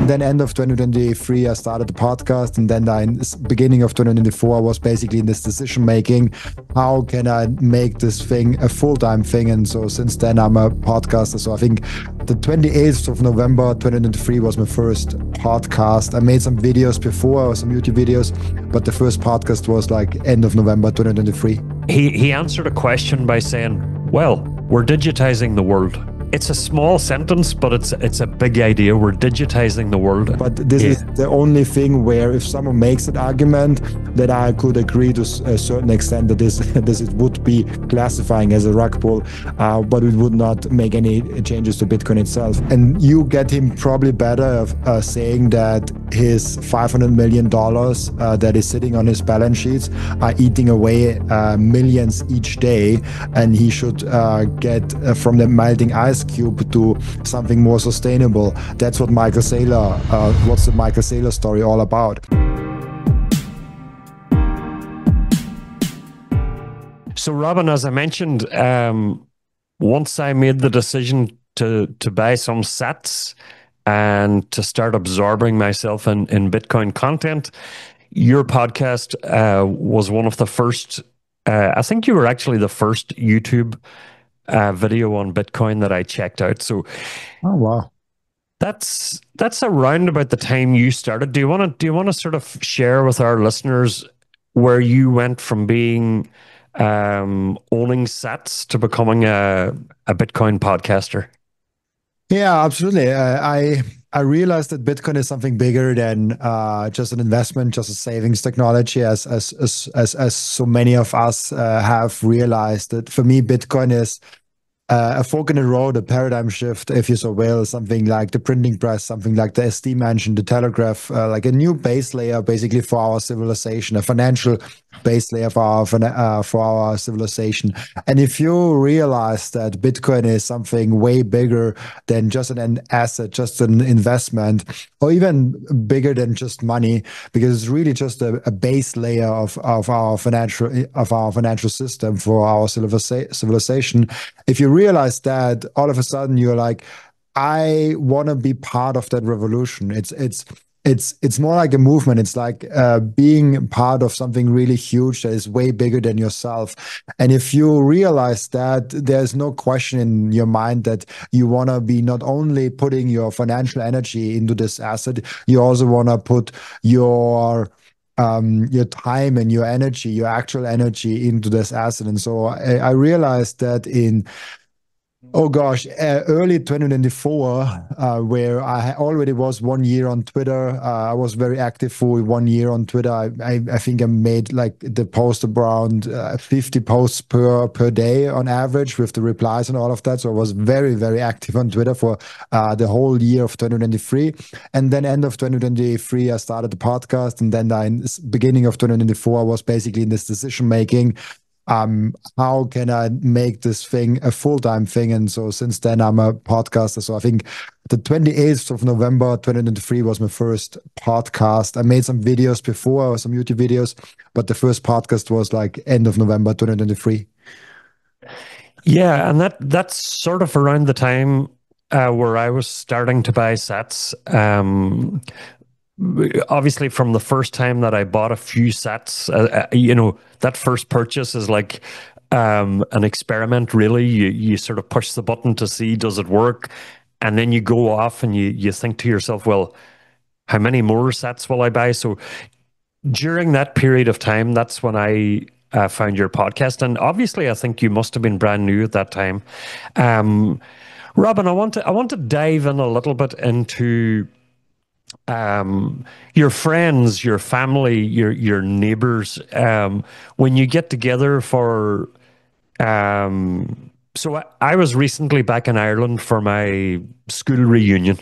And then end of 2023, I started the podcast. And then in beginning of 2024, I was basically in this decision making. How can I make this thing a full-time thing? And so since then, I'm a podcaster. So I think the 28th of November 2023 was my first podcast. I made some videos before, some YouTube videos, but the first podcast was like end of November 2023. He answered a question by saying, well, we're digitizing the world. It's a small sentence, but it's a big idea. We're digitizing the world. But this is the only thing where if someone makes an argument, that I could agree to a certain extent that this it would be classifying as a rug pull, but it would not make any changes to Bitcoin itself. And you get him probably better saying that his $500 million that is sitting on his balance sheets are eating away millions each day, and he should get from the melting ice cube to something more sustainable. That's what Michael Saylor, what's the Michael Saylor story all about? So Robin, as I mentioned, once I made the decision to buy some sats and to start absorbing myself in Bitcoin content, your podcast was one of the first, I think you were actually the first YouTube video on Bitcoin that I checked out. So, oh wow, that's around about the time you started. Do you want to sort of share with our listeners where you went from being owning sats to becoming a Bitcoin podcaster? Yeah, absolutely. I realized that Bitcoin is something bigger than just an investment, just a savings technology, as so many of us have realized. That for me, Bitcoin is a fork in the road, a paradigm shift, if you so will, something like the printing press, something like the steam engine, the telegraph, like a new base layer basically for our civilization, a financial base layer for our civilization. And if you realize that Bitcoin is something way bigger than just an asset, just an investment, or even bigger than just money, because it's really just a base layer of our financial system for our civilization. If you realize that, all of a sudden you're like, I want to be part of that revolution. It's more like a movement. It's like being part of something really huge that is way bigger than yourself. And if you realize that, there's no question in your mind that you want to be not only putting your financial energy into this asset, you also want to put your time and your energy, your actual energy into this asset. And so I realized that in early 2024, where I already was 1 year on Twitter. I was very active for 1 year on Twitter. I think I made like the post around 50 posts per day on average with the replies and all of that. So I was very, very active on Twitter for the whole year of 2023. And then end of 2023, I started the podcast. And then in beginning of 2024, I was basically in this decision making. How can I make this thing a full-time thing? And so since then, I'm a podcaster. So I think the 28th of November 2023 was my first podcast. I made some videos before, some YouTube videos, but the first podcast was like end of November 2023. Yeah, and that's sort of around the time where I was starting to buy sats. Obviously, from the first time that I bought a few sats, that first purchase is like an experiment, really. You sort of push the button to see, does it work? And then you go off and you think to yourself, well, how many more sats will I buy? So during that period of time, that's when I found your podcast. And obviously, I think you must have been brand new at that time. Robin, I want to dive in a little bit into your friends, your family, your neighbors, when you get together for, so I was recently back in Ireland for my school reunion,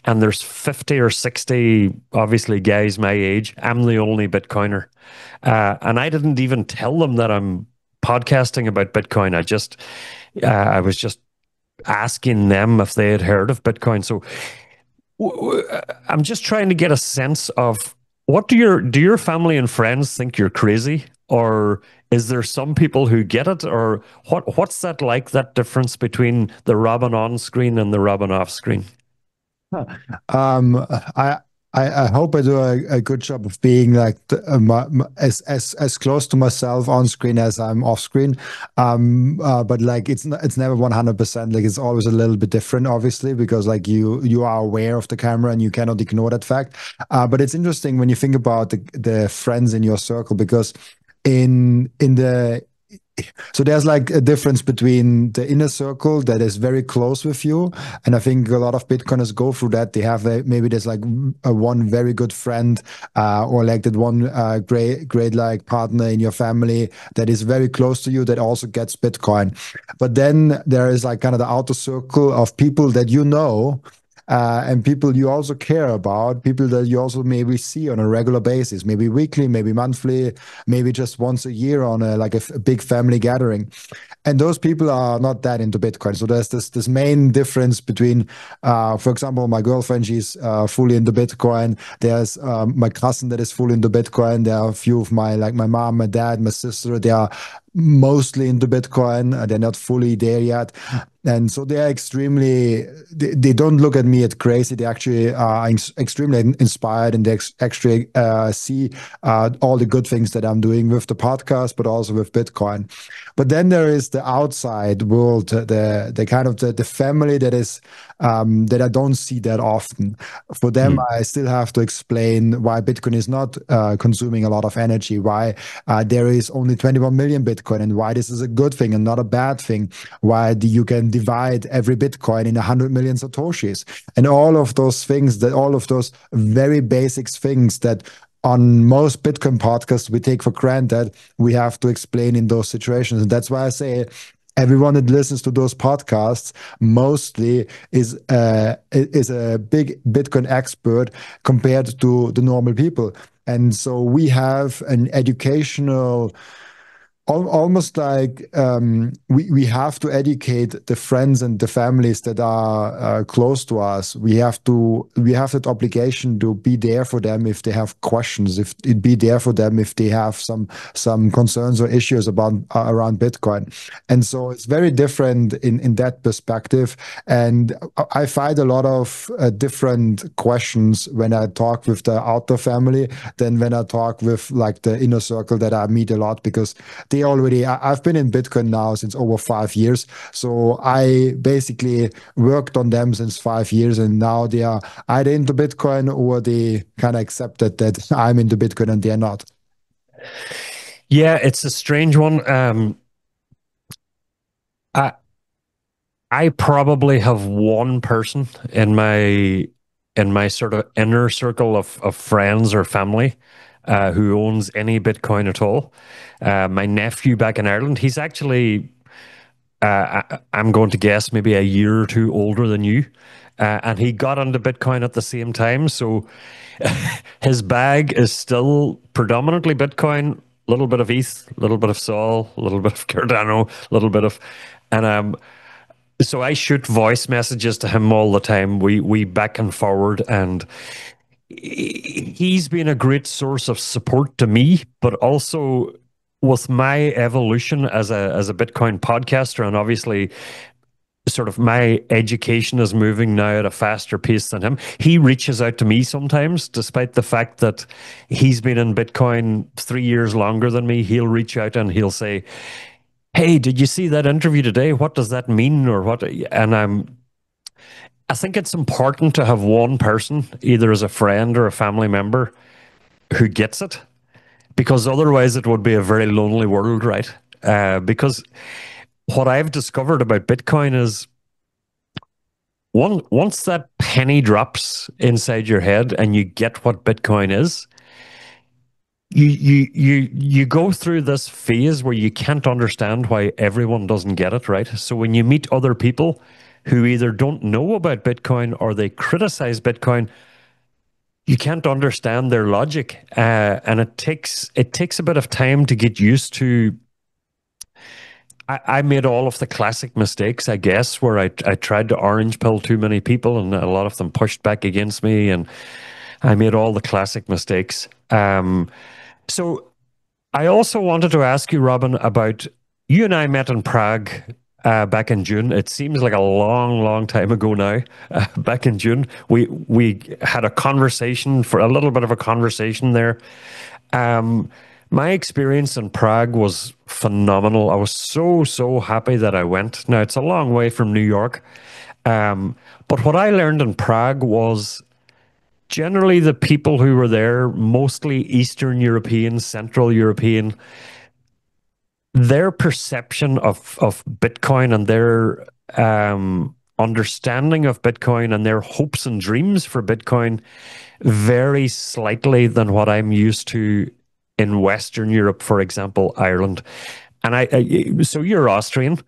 and there's 50 or 60, obviously, guys my age. I'm the only Bitcoiner. And I didn't even tell them that I'm podcasting about Bitcoin. I was just asking them if they had heard of Bitcoin. So I'm just trying to get a sense of do your family and friends think you're crazy, or is there some people who get it, or what's that like, that difference between the Robin on screen and the Robin off screen? Um, I, I hope I do a good job of being like as close to myself on screen as I'm off screen. But like it's never 100%. Like it's always a little bit different, obviously, because like you are aware of the camera and you cannot ignore that fact. But it's interesting when you think about the friends in your circle, because in the so there's like a difference between the inner circle that is very close with you, and I think a lot of Bitcoiners go through that. They have maybe there's like a one very good friend, or like that one great like partner in your family that is very close to you that also gets Bitcoin. But then there is like kind of the outer circle of people that you know, and people you also care about, people that you also maybe see on a regular basis, maybe weekly, maybe monthly, maybe just once a year on a like a big family gathering. And those people are not that into Bitcoin. So there's this main difference between, for example, my girlfriend, she's fully into Bitcoin. There's my cousin that is fully into Bitcoin. There are a few of my mom, my dad, my sister. They are mostly into Bitcoin. They're not fully there yet. And so they are they don't look at me as crazy. They actually are extremely inspired, and they actually see all the good things that I'm doing with the podcast, but also with Bitcoin. But then there is the outside world, the kind of the family that is that I don't see that often. For them, Mm, I still have to explain why Bitcoin is not consuming a lot of energy, why there is only 21 million Bitcoin, and why this is a good thing and not a bad thing. Why you can divide every Bitcoin in 100 million Satoshis, and all of those things, that all of those very basic things that on most Bitcoin podcasts we take for granted, we have to explain in those situations. And that's why I say everyone that listens to those podcasts mostly is a big Bitcoin expert compared to the normal people. And so we have an educational, almost like we have to educate the friends and the families that are close to us. We have that obligation to be there for them if they have questions, if it be there for them if they have some concerns or issues about around Bitcoin. And so it's very different in that perspective. And I find a lot of different questions when I talk with the outer family than when I talk with like the inner circle that I meet a lot, because I've been in Bitcoin now since over 5 years. So I basically worked on them since 5 years, and now they are either into Bitcoin or they kind of accepted that I'm into Bitcoin and they're not. yeah, it's a strange one. I I probably have one person in my sort of inner circle of friends or family who owns any Bitcoin at all. My nephew back in Ireland, he's actually I'm going to guess maybe a year or two older than you. And he got into Bitcoin at the same time. So his bag is still predominantly Bitcoin, a little bit of ETH, a little bit of Sol, a little bit of Cardano, a little bit of, and so I shoot voice messages to him all the time. We back and forward, and he's been a great source of support to me, but also with my evolution as a Bitcoin podcaster, and obviously sort of my education is moving now at a faster pace than him. He reaches out to me sometimes, despite the fact that he's been in Bitcoin 3 years longer than me. He'll reach out and he'll say, "Hey, did you see that interview today? What does that mean?" Or what? And I think it's important to have one person, either as a friend or a family member, who gets it, because otherwise it would be a very lonely world, right? Because what I've discovered about Bitcoin is once that penny drops inside your head and you get what Bitcoin is, you go through this phase where you can't understand why everyone doesn't get it, right? So when you meet other people who either don't know about Bitcoin or they criticize Bitcoin, you can't understand their logic, and it takes a bit of time to get used to. I made all of the classic mistakes, I guess, where I tried to orange pill too many people, and a lot of them pushed back against me, and I made all the classic mistakes. So I also wanted to ask you, Robin, about you and I met in Prague back in June. It seems like a long, long time ago now. Back in June, we had a conversation for a little bit of a conversation there. Um, my experience in Prague was phenomenal. I was so happy that I went. Now it's a long way from New York, but what I learned in Prague was generally the people who were there, mostly Eastern European, Central European, their perception of Bitcoin and their understanding of Bitcoin and their hopes and dreams for Bitcoin vary slightly than what I'm used to in Western Europe, for example, Ireland. And so you're Austrian,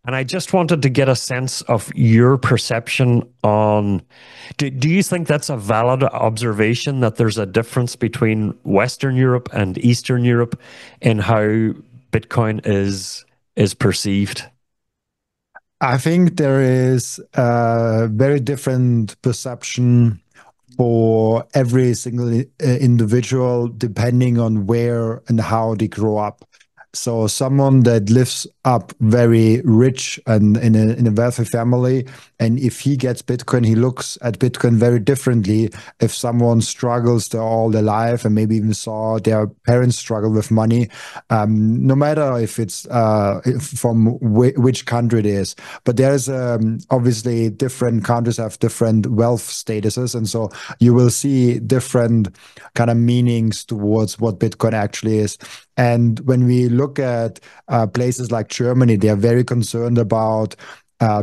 and I just wanted to get a sense of your perception on, do you think that's a valid observation that there's a difference between Western Europe and Eastern Europe in how Bitcoin is perceived? I think there is a very different perception for every single individual, depending on where and how they grow up. So someone that lives up very rich and in a wealthy family, and if he gets Bitcoin, he looks at Bitcoin very differently. If someone struggles there all their life and maybe even saw their parents struggle with money, no matter if it's from which country it is, but there's obviously different countries have different wealth statuses, and so you will see different kind of meanings towards what Bitcoin actually is. And when we look at places like Germany, they are very concerned about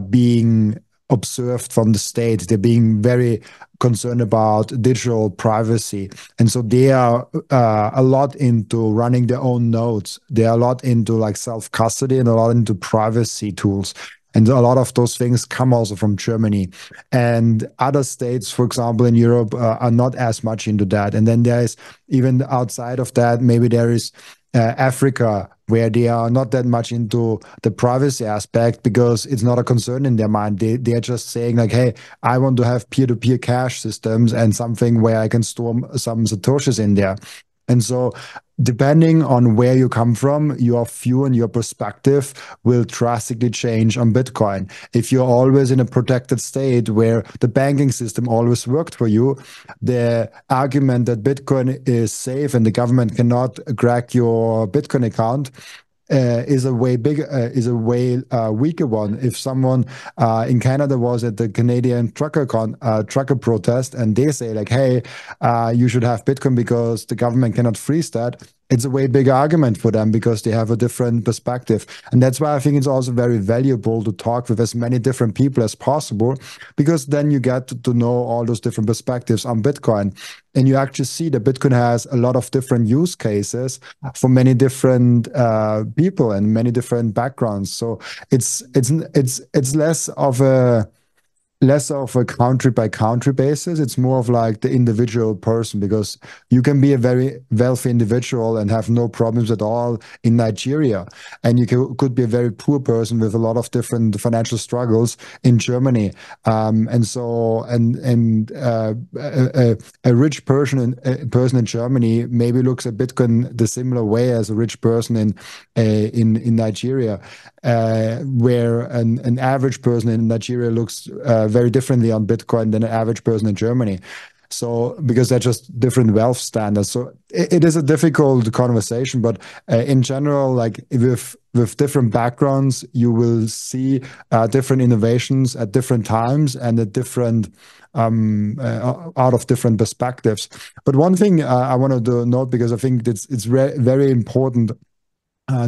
being observed from the state. They're being very concerned about digital privacy. And so they are a lot into running their own nodes. They are a lot into like self-custody and a lot into privacy tools. And a lot of those things come also from Germany. And other states, for example, in Europe, are not as much into that. And then there is, even outside of that, maybe there is Africa, where they are not that much into the privacy aspect because it's not a concern in their mind. They're just saying like, hey, I want to have peer-to-peer cash systems and something where I can store some Satoshis in there. And so depending on where you come from, your view and your perspective will drastically change on Bitcoin. If you're always in a protected state where the banking system always worked for you, the argument that Bitcoin is safe and the government cannot crack your Bitcoin account is a way bigger, weaker one. If someone in Canada was at the Canadian trucker protest and they say like, "Hey, you should have Bitcoin because the government cannot freeze that," it's a way bigger argument for them because they have a different perspective. And that's why I think it's also very valuable to talk with as many different people as possible, because then you get to know all those different perspectives on Bitcoin. And you actually see that Bitcoin has a lot of different use cases for many different people and many different backgrounds. So it's less of a country by country basis. It's more of like the individual person, because you can be a very wealthy individual and have no problems at all in Nigeria. And you could be a very poor person with a lot of different financial struggles in Germany. A rich person in Germany maybe looks at Bitcoin the similar way as a rich person in Nigeria, where an average person in Nigeria looks very differently on Bitcoin than an average person in Germany. So, because they're just different wealth standards. So it is a difficult conversation, but in general, like with different backgrounds, you will see different innovations at different times and at different out of different perspectives. But one thing I wanted to note, because I think it's very important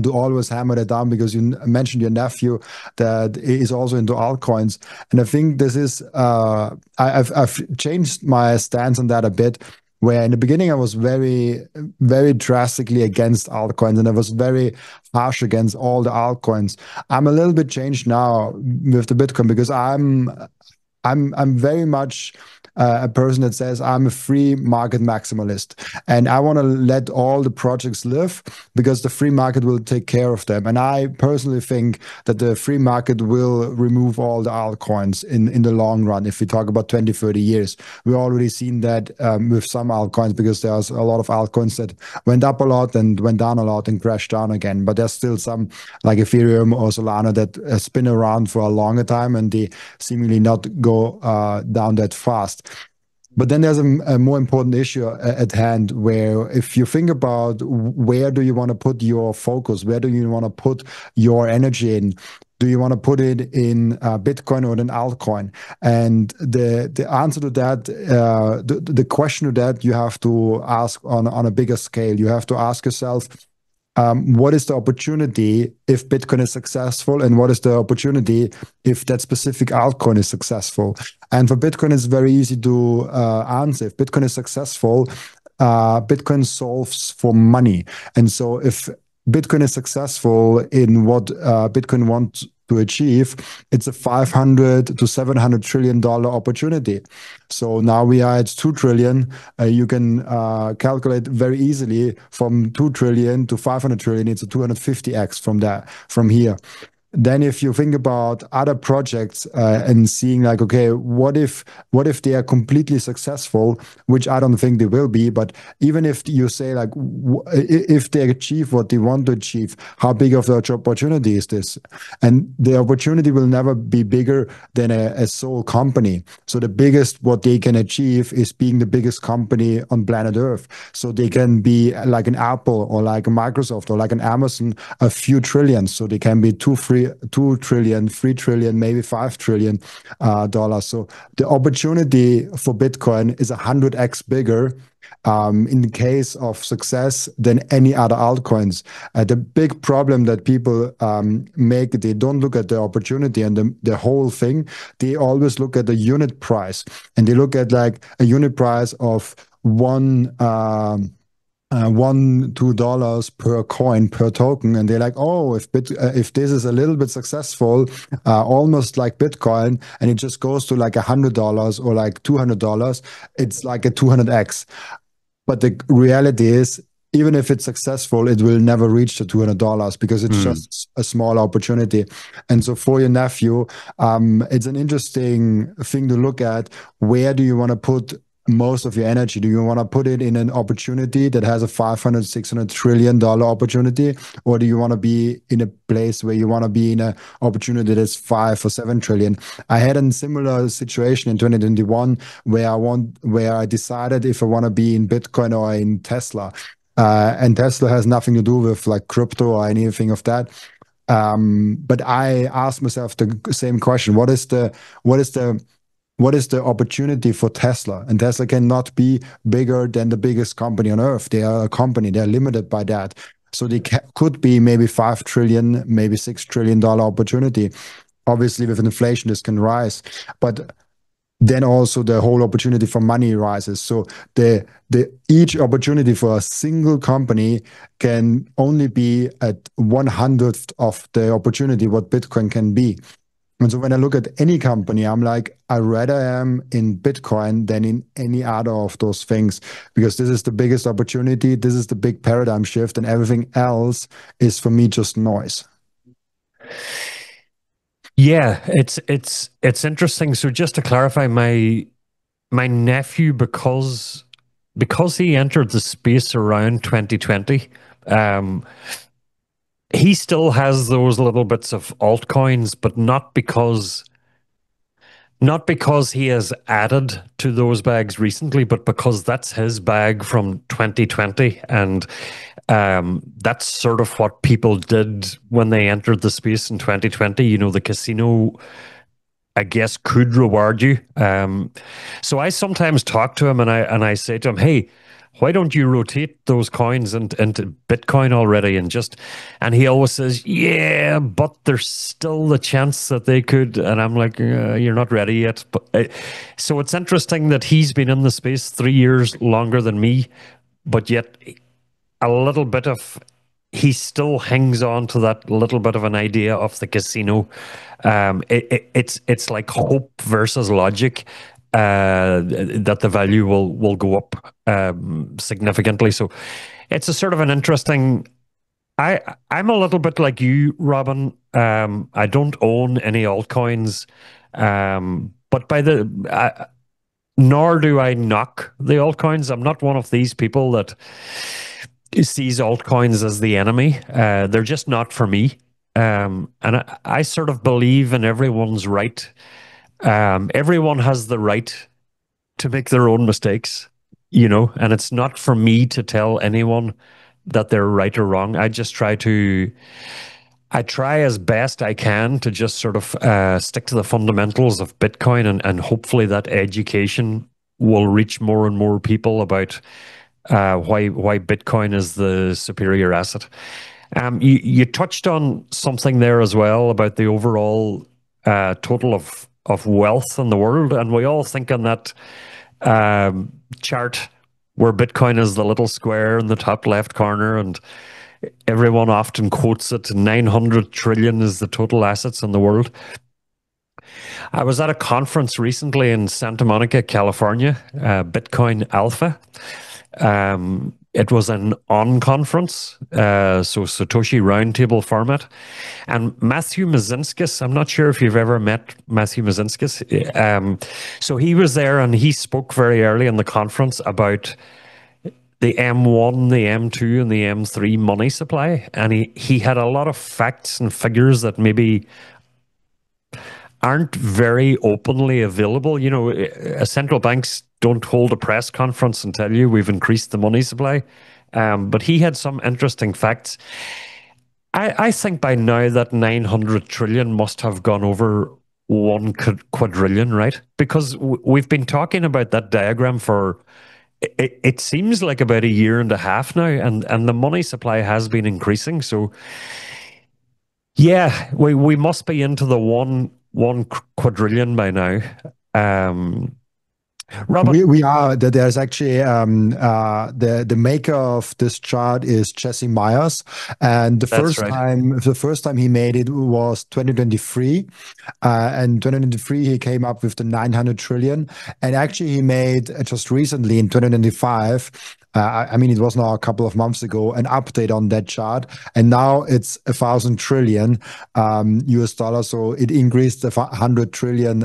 to always hammer that down, because you mentioned your nephew that is also into altcoins, and I think this is I've changed my stance on that a bit. Where in the beginning I was very drastically against altcoins, and I was very harsh against all the altcoins. I'm a little bit changed now with the Bitcoin, because I'm very much a person that says I'm a free market maximalist, and I want to let all the projects live because the free market will take care of them. And I personally think that the free market will remove all the altcoins in the long run. If we talk about 20, 30 years, we've already seen that with some altcoins, because there's a lot of altcoins that went up a lot and went down a lot and crashed down again. But there's still some like Ethereum or Solana that has been around for a longer time, and they seemingly not go down that fast. But then there's a more important issue at hand, where if you think about where do you want to put your focus, where do you want to put your energy in? Do you want to put it in Bitcoin or an altcoin? And the answer to that, the question to that, you have to ask on a bigger scale. You have to ask yourself, what is the opportunity if Bitcoin is successful, and what is the opportunity if that specific altcoin is successful? And for Bitcoin, it's very easy to answer. If Bitcoin is successful, Bitcoin solves for money. And so if Bitcoin is successful in what Bitcoin wants to achieve, it's a 500 to 700 trillion dollar opportunity. So now we are at 2 trillion. You can calculate very easily from 2 trillion to 500 trillion. It's a 250x from here. Then if you think about other projects and seeing like, okay, what if they are completely successful, which I don't think they will be, but even if you say like, if they achieve what they want to achieve, how big of the opportunity is this? And the opportunity will never be bigger than a sole company. So the biggest what they can achieve is being the biggest company on planet Earth. So they can be like an Apple or like a Microsoft or like an Amazon, a few trillions. So they can be 2 trillion, 3 trillion, maybe 5 trillion dollars. So the opportunity for Bitcoin is 100x bigger in the case of success than any other altcoins. The big problem that people make, they don't look at the opportunity and the whole thing. They always look at the unit price, and they look at like a unit price of $1, $2 per coin, per token, and they're like, oh, if this is a little bit successful, almost like Bitcoin, and it just goes to like $100 or like $200, it's like a 200x. But the reality is, even if it's successful, it will never reach the $200 because it's just a small opportunity. And so for your nephew, it's an interesting thing to look at. Where do you want to put most of your energy? Do you want to put it in an opportunity that has a 500, 600 trillion dollar opportunity? Or do you want to be in a place where you want to be in an opportunity that's 5 or 7 trillion? I had a similar situation in 2021 where I decided if I want to be in Bitcoin or in Tesla. And Tesla has nothing to do with like crypto or anything of that. But I asked myself the same question: what is the opportunity for Tesla? And Tesla cannot be bigger than the biggest company on earth. They are a company, they're limited by that. So they could be maybe 5 trillion, maybe $6 trillion opportunity. Obviously, with inflation, this can rise. But then also the whole opportunity for money rises. So the each opportunity for a single company can only be at 1/100th of the opportunity what Bitcoin can be. And so when I look at any company, I'm like, I rather am in Bitcoin than in any other of those things, because this is the biggest opportunity. This is the big paradigm shift, and everything else is for me just noise. Yeah, it's interesting. So just to clarify, my nephew, because he entered the space around 2020, he still has those little bits of altcoins, but not because he has added to those bags recently, but because that's his bag from 2020. And that's sort of what people did when they entered the space in 2020. You know, the casino, I guess, could reward you. So I sometimes talk to him and I say to him, hey, why don't you rotate those coins into Bitcoin already? And he always says, yeah, but there's still the chance that they could. And I'm like, you're not ready yet. But so it's interesting that he's been in the space 3 years longer than me, but yet a little bit of he still hangs on to that little bit of an idea of the casino. It's like hope versus logic, that the value will go up significantly. So it's a sort of an interesting. I'm a little bit like you, Robin. I don't own any altcoins, but nor do I knock the altcoins. I'm not one of these people that sees altcoins as the enemy. They're just not for me. And I sort of believe in everyone's right. Everyone has the right to make their own mistakes, and it's not for me to tell anyone that they're right or wrong. I try as best I can to just sort of stick to the fundamentals of Bitcoin, and hopefully that education will reach more and more people about why Bitcoin is the superior asset. You touched on something there as well about the overall total of wealth in the world, and we all think on that chart where Bitcoin is the little square in the top left corner, and everyone often quotes it. 900 trillion is the total assets in the world. I was at a conference recently in Santa Monica, California, Bitcoin Alpha. It was an on-conference, so Satoshi Roundtable format. And Matthew Mazinskis, I'm not sure if you've ever met Matthew Mazinskis. So he was there and he spoke very early in the conference about the M1, the M2, and the M3 money supply. And he had a lot of facts and figures that maybe aren't very openly available. Central banks don't hold a press conference and tell you we've increased the money supply. But he had some interesting facts. I think by now that 900 trillion must have gone over 1 quadrillion, right? Because we've been talking about that diagram for, it seems like about a year and a half now, and the money supply has been increasing. So yeah, we must be into the one quadrillion by now. Robin, we are. There's actually the maker of this chart is Jesse Myers, and that's right. the first time he made it was 2023, and 2023 he came up with the 900 trillion, and actually he made just recently in 2025. I mean, it was now a couple of months ago, an update on that chart, and now it's 1,000 trillion US dollars. So it increased 100 trillion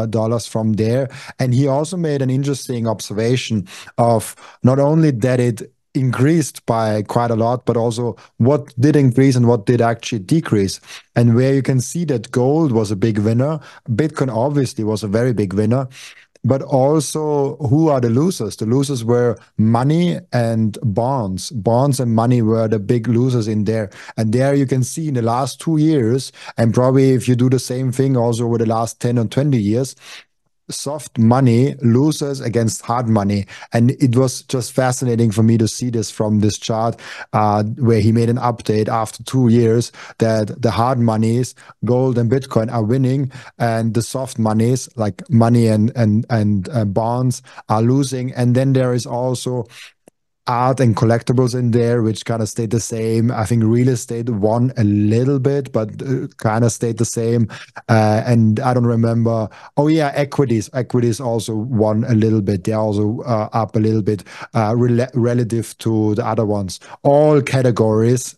dollars from there. And he also made an interesting observation of not only that it increased by quite a lot, but also what did increase and what did actually decrease. And where you can see that gold was a big winner, Bitcoin obviously was a very big winner. But also, who are the losers? The losers were money and bonds. Bonds and money were the big losers in there. And there you can see in the last 2 years, and probably if you do the same thing also over the last 10 or 20 years, soft money loses against hard money. And it was just fascinating for me to see this from this chart, where he made an update after 2 years that the hard monies, gold and Bitcoin, are winning, and the soft monies like money and bonds are losing. And then there is also art and collectibles in there, which kind of stayed the same. I think real estate won a little bit, but kind of stayed the same. And I don't remember. Oh yeah, equities. Equities also won a little bit. They're also up a little bit relative to the other ones. All categories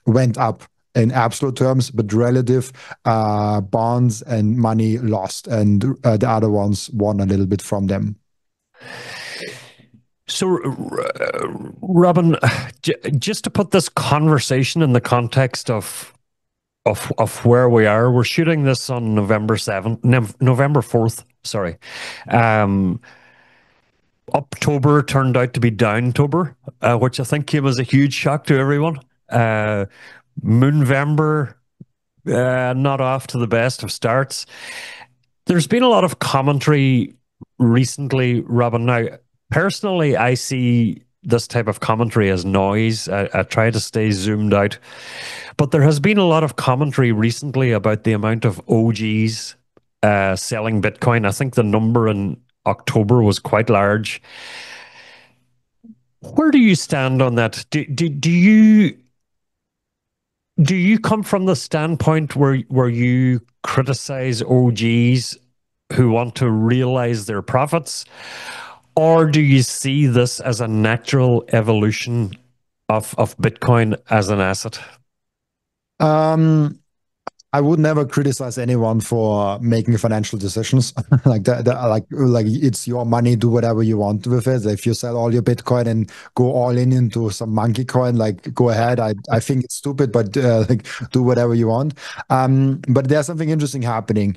went up in absolute terms, but relative bonds and money lost, and the other ones won a little bit from them. So, Robin, just to put this conversation in the context of where we are, we're shooting this on November 4th. Sorry. October turned out to be Downtober, which I think came as a huge shock to everyone. Moonvember, not off to the best of starts. There's been a lot of commentary recently, Robin. Now, personally, I see this type of commentary as noise. I try to stay zoomed out. But there has been a lot of commentary recently about the amount of OGs selling Bitcoin. I think the number in October was quite large. Where do you stand on that? Do you Do you come from the standpoint where you criticize OGs who want to realize their profits, or do you see this as a natural evolution of Bitcoin as an asset? Um, I would never criticize anyone for making financial decisions like that. Like it's your money. Do whatever you want with it. If you sell all your Bitcoin and go all in into some monkey coin, like go ahead. I think it's stupid, but like do whatever you want. But there's something interesting happening.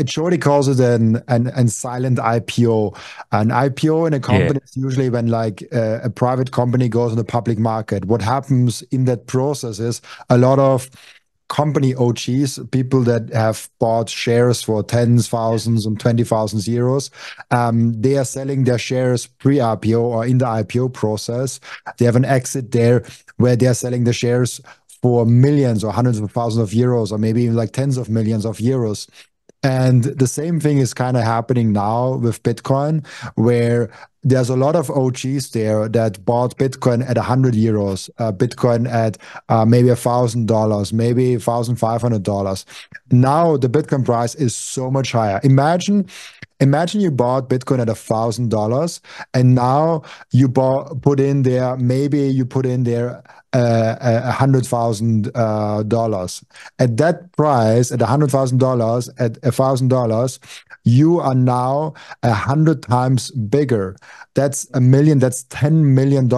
Shorty calls it an silent IPO. An IPO in a Yeah. company is usually when like a private company goes on the public market. What happens in that process is a lot of company OGs, people that have bought shares for tens, thousands, and 20,000 euros, they are selling their shares pre-IPO or in the IPO process. They have an exit there where they are selling the shares for millions or hundreds of thousands of euros, or maybe even like tens of millions of euros. And the same thing is kind of happening now with Bitcoin, where there's a lot of OGs there that bought Bitcoin at 100 euros, Bitcoin at maybe $1,000, maybe $1,500. Now the Bitcoin price is so much higher. Imagine you bought Bitcoin at $1,000, and now you put in there, maybe you put in there $100,000. At that price, at $100,000, at $1,000, you are now 100 times bigger. That's a million. That's $10 million.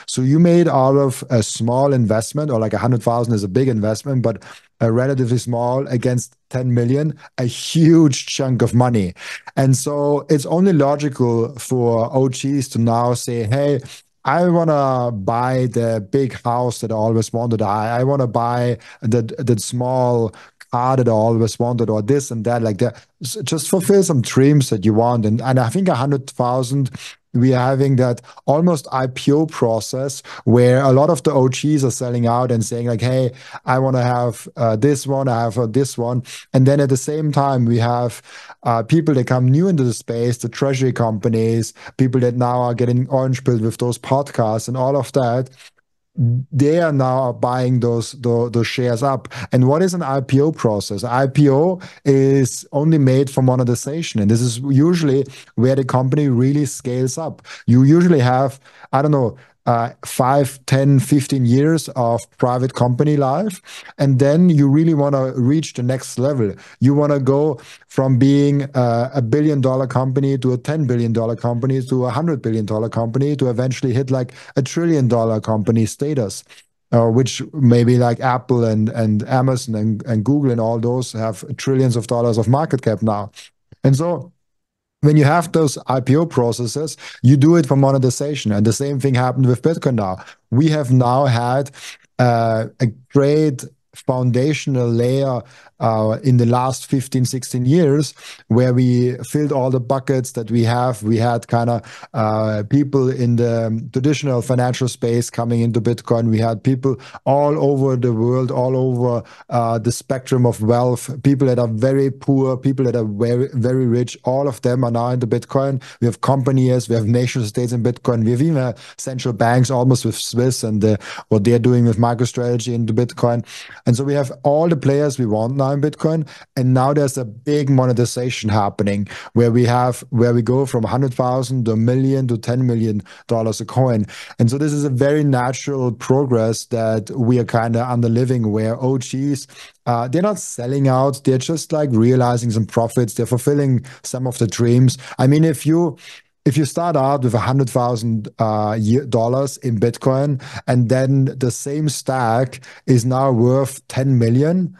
So you made out of a small investment, or like 100,000 is a big investment, but a relatively small against 10 million, a huge chunk of money. And so it's only logical for OGs to now say, hey, I want to buy the big house that I always wanted. I want to buy the small car that I always wanted, or this and that, like that. Just fulfill some dreams that you want. And I think 100,000, we are having that almost IPO process where a lot of the OGs are selling out and saying like, hey, I want to have this one, I have this one. And then at the same time, we have people that come new into the space, the treasury companies, people that now are getting orange pilled with those podcasts and all of that. They are now buying those shares up. And what is an IPO process? IPO is only made for monetization, and this is usually where the company really scales up. You usually have, I don't know, 5, 10, 15 years of private company life. And then you really want to reach the next level. You want to go from being $1 billion company to a $10 billion company to a $100 billion company to eventually hit like $1 trillion company status. Which maybe like Apple and Amazon and Google and all those have trillions of dollars of market cap now. And so when you have those IPO processes, you do it for monetization. And the same thing happened with Bitcoin now. We have now had a great foundational layer in the last 15, 16 years where we filled all the buckets that we have. We had kind of people in the traditional financial space coming into Bitcoin. We had people all over the world, all over the spectrum of wealth, people that are very poor, people that are very, very rich. All of them are now into Bitcoin. We have companies, we have nation states in Bitcoin. We have even central banks almost with Swiss and what they're doing with MicroStrategy into Bitcoin. And so we have all the players we want now in Bitcoin. And now there's a big monetization happening where we go from 100,000 to a million to $10 million a coin. And so this is a very natural progress that we are kind of underliving where OGs, they're not selling out. They're just like realizing some profits. They're fulfilling some of the dreams. I mean, if you start out with $100,000 in Bitcoin, and then the same stack is now worth 10 million,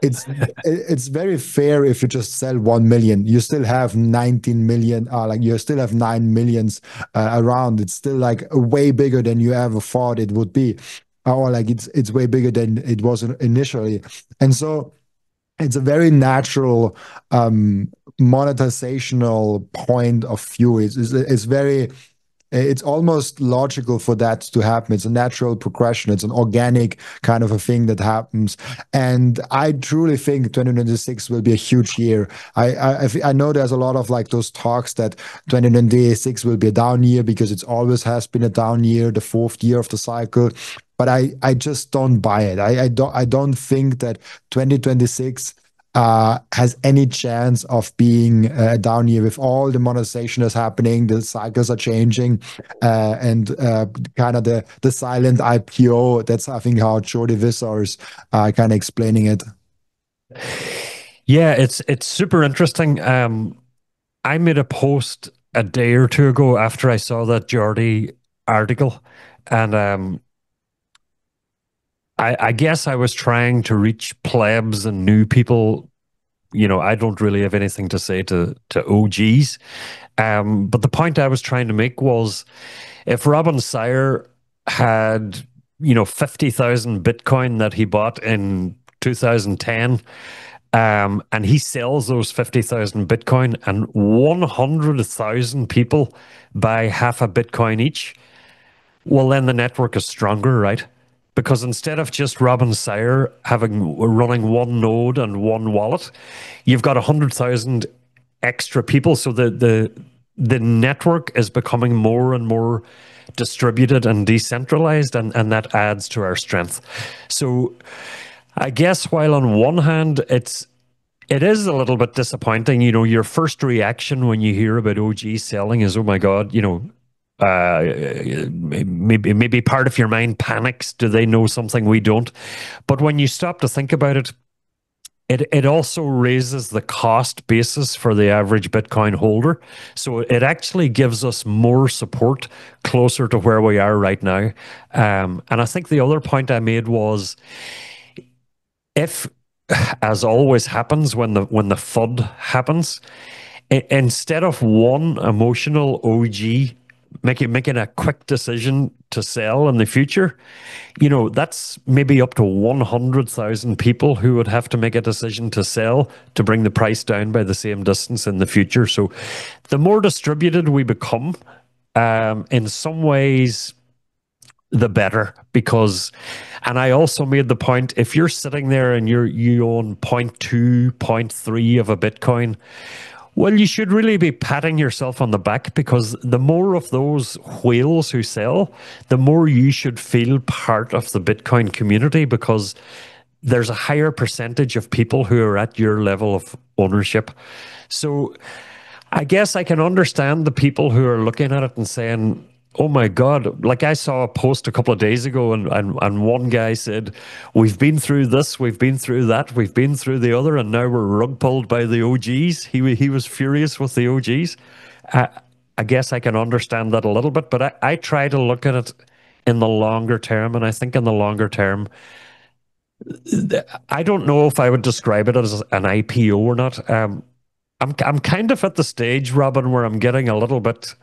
it's very fair if you just sell 1 million. You still have 19 million, like you still have 9 millions around. It's still like way bigger than you ever thought it would be, or like it's way bigger than it was initially. And so it's a very natural monetizational point of view. It's very It's almost logical for that to happen. It's a natural progression. It's an organic kind of a thing that happens. And I truly think 2026 will be a huge year. I know there's a lot of like those talks that 2026 will be a down year because it always has been a down year, the fourth year of the cycle. But I just don't buy it. I don't think that 2026 has any chance of being a down year with all the monetization that's happening, the cycles are changing, and kind of the silent IPO. That's, I think, how Jordi Visser is kind of explaining it. Yeah, it's super interesting. I made a post a day or two ago after I saw that Jordi article, and I guess I was trying to reach plebs and new people. I don't really have anything to say to OGs. But the point I was trying to make was, if Robin Seyr had, 50,000 Bitcoin that he bought in 2010, and he sells those 50,000 Bitcoin and 100,000 people buy half a Bitcoin each, well, then the network is stronger, right? Because instead of just Robin Seyr running one node and one wallet, you've got 100,000 extra people. So the network is becoming more and more distributed and decentralized, and that adds to our strength. So I guess while on one hand it is a little bit disappointing, your first reaction when you hear about OG selling is, oh my God, maybe part of your mind panics. Do they know something we don't? But when you stop to think about it, it also raises the cost basis for the average Bitcoin holder. So it actually gives us more support closer to where we are right now. And I think the other point I made was, if, as always happens when the FUD happens, instead of one emotional OG making a quick decision to sell in the future, that's maybe up to 100,000 people who would have to make a decision to sell to bring the price down by the same distance in the future. So the more distributed we become, in some ways, the better. And I also made the point, if you're sitting there and you own 0.2, 0.3 of a Bitcoin, well, you should really be patting yourself on the back, because the more of those whales who sell, the more you should feel part of the Bitcoin community, because there's a higher percentage of people who are at your level of ownership. So I guess I can understand the people who are looking at it and saying, oh my God, like I saw a post a couple of days ago, and one guy said, we've been through this, we've been through that, we've been through the other, and now we're rug pulled by the OGs. He was furious with the OGs. I guess I can understand that a little bit, but I try to look at it in the longer term, and I think in the longer term, I don't know if I would describe it as an IPO or not. I'm kind of at the stage, Robin, where I'm getting a little bit.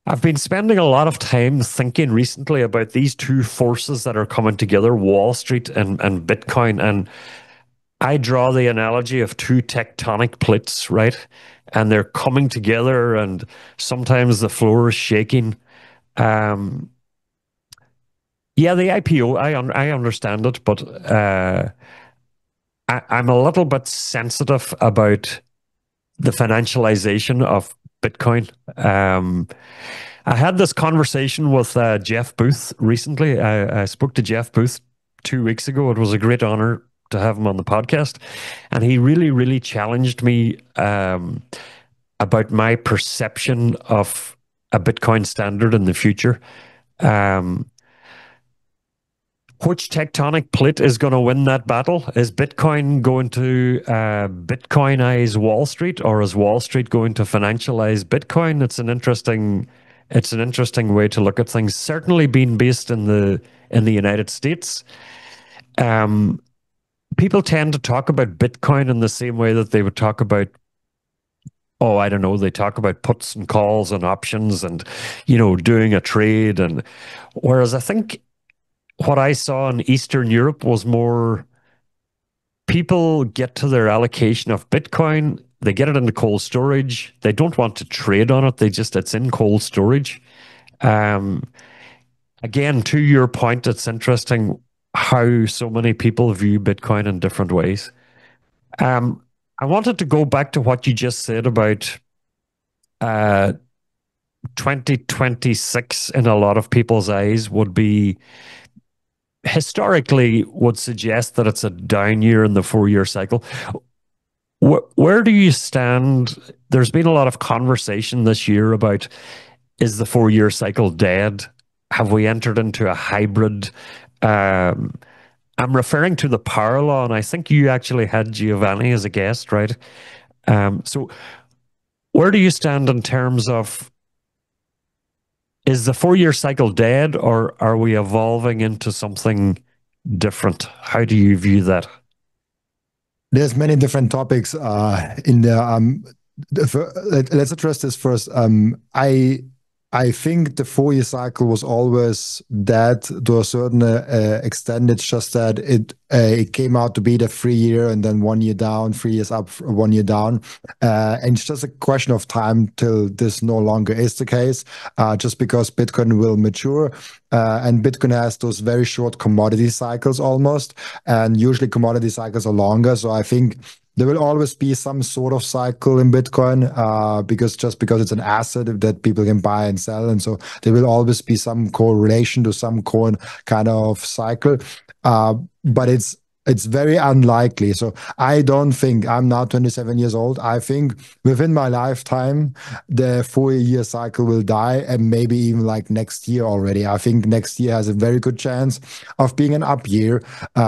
I've been spending a lot of time thinking recently about these two forces that are coming together, Wall Street and Bitcoin. And I draw the analogy of two tectonic plates, right? And they're coming together, and sometimes the floor is shaking. Um, yeah, the IPO, I understand it, but I'm a little bit sensitive about the financialization of Bitcoin. I had this conversation with Jeff Booth recently. I spoke to Jeff Booth 2 weeks ago. It was a great honor to have him on the podcast. And he really, really challenged me about my perception of a Bitcoin standard in the future. Which tectonic plate is going to win that battle? Is Bitcoin going to Bitcoinize Wall Street, or is Wall Street going to financialize Bitcoin? It's an interesting way to look at things. Certainly, being based in the United States, people tend to talk about Bitcoin in the same way that they would talk about, oh, I don't know, they talk about puts and calls and options and doing a trade. And whereas I think what I saw in Eastern Europe was more, people get to their allocation of Bitcoin, They get it into cold storage. They don't want to trade on it. It's in cold storage. Um, Again, to your point, it's interesting how so many people view Bitcoin in different ways. Um, I wanted to go back to what you just said about uh, 2026 in a lot of people's eyes would be historically would suggest that it's a down year in the 4-year cycle. Where do you stand? There's been a lot of conversation this year about, is the 4-year cycle dead? Have we entered into a hybrid? Um, I'm referring to the power law, and I think you actually had Giovanni as a guest, right? So where do you stand in terms of, is the 4-year cycle dead, or are we evolving into something different? How do you view that? There's many different topics in there. Let's address this first. I think the 4-year cycle was always dead to a certain extent. It's just that it came out to be the 3-year and then 1 year down, 3 years up, 1 year down, and it's just a question of time till this no longer is the case. Just because Bitcoin will mature, and Bitcoin has those very short commodity cycles almost, and usually commodity cycles are longer. So I think there will always be some sort of cycle in Bitcoin, because it's an asset that people can buy and sell, and so there will always be some correlation to some coin kind of cycle. But it's very unlikely. So I don't think, I'm now 27 years old. I think within my lifetime, the 4-year cycle will die, and maybe even like next year already. I think next year has a very good chance of being an up year,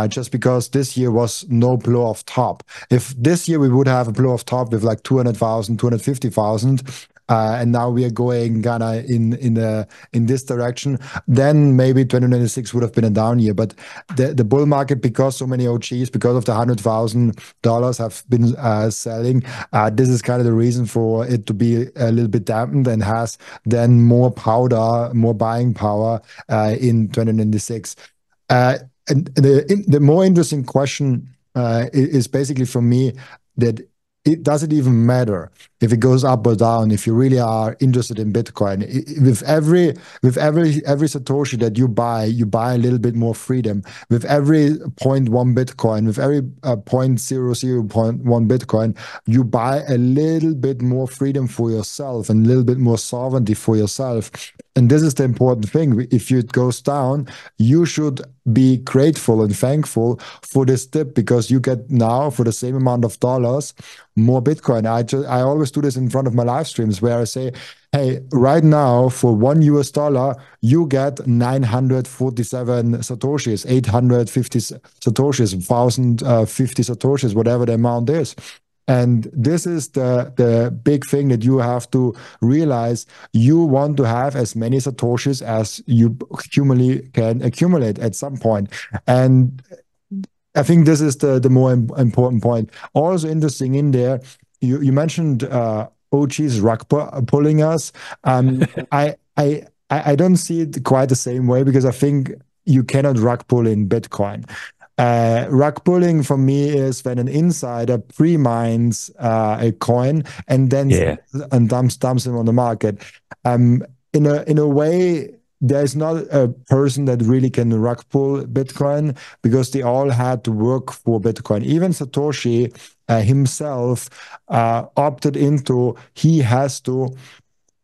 just because this year was no blow off top. If this year we would have a blow off top with like 200,000, 250,000, and now we are going kind of in this direction, then maybe 2026 would have been a down year. But the bull market, because so many OGs, because of the $100,000 have been selling, this is kind of the reason for it to be a little bit dampened, and has then more powder, more buying power in 2026. And the more interesting question is basically for me that it doesn't even matter if it goes up or down. If you really are interested in Bitcoin, with every Satoshi that you buy a little bit more freedom. With every 0.1 Bitcoin, with every 0.0001 Bitcoin, you buy a little bit more freedom for yourself and a little bit more sovereignty for yourself. And this is the important thing. If it goes down, you should be grateful and thankful for this dip, because you get now, for the same amount of dollars, more Bitcoin. I always do this in front of my live streams, where I say, hey, right now for $1, you get 947 Satoshis, 850 Satoshis, 1050 Satoshis, whatever the amount is. And this is the big thing that you have to realize. You want to have as many Satoshis as you humanly can accumulate at some point. And I think this is the more important point. Also interesting in there, you mentioned OG's rug pulling us. I don't see it quite the same way, because I think you cannot rug pull in Bitcoin. Rug pulling for me is when an insider pre-mines a coin and then dumps him on the market. In a way, there's not a person that really can rug pull Bitcoin, because they all had to work for Bitcoin. Even Satoshi himself opted into, he has to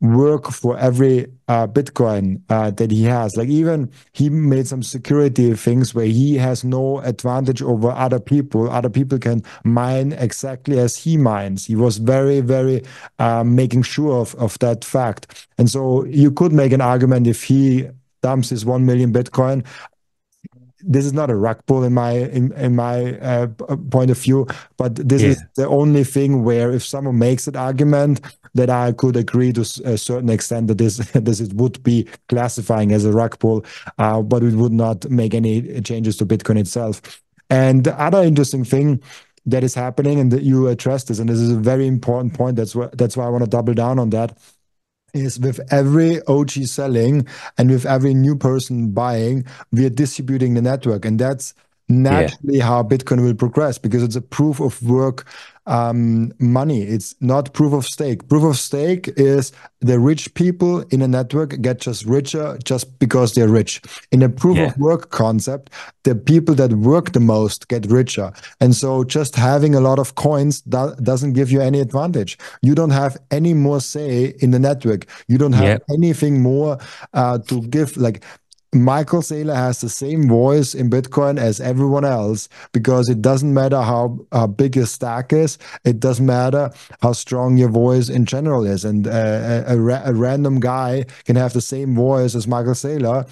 work for every Bitcoin that he has. Like, even he made some security things where he has no advantage over other people. Other people can mine exactly as he mines. He was very, very making sure of that fact. And so you could make an argument, if he dumps his 1 million Bitcoin, this is not a rug pull in my point of view, but this is the only thing where, if someone makes that argument, that I could agree to a certain extent that this it would be classifying as a rug pull, but it would not make any changes to Bitcoin itself. And the other interesting thing that is happening, and that you addressed this, and this is a very important point, that's why I want to double down on that, is with every OG selling and with every new person buying, we are distributing the network. And that's Yeah. naturally how Bitcoin will progress, because it's a proof of work money. It's not proof of stake. Proof of stake is the rich people in a network get just richer just because they're rich. In a proof Yeah. of work concept, the people that work the most get richer. And so just having a lot of coins doesn't give you any advantage. You don't have any more say in the network. You don't have Yeah. anything more to give. Like, Michael Saylor has the same voice in Bitcoin as everyone else, because it doesn't matter how big your stack is. It doesn't matter how strong your voice in general is. And a random guy can have the same voice as Michael Saylor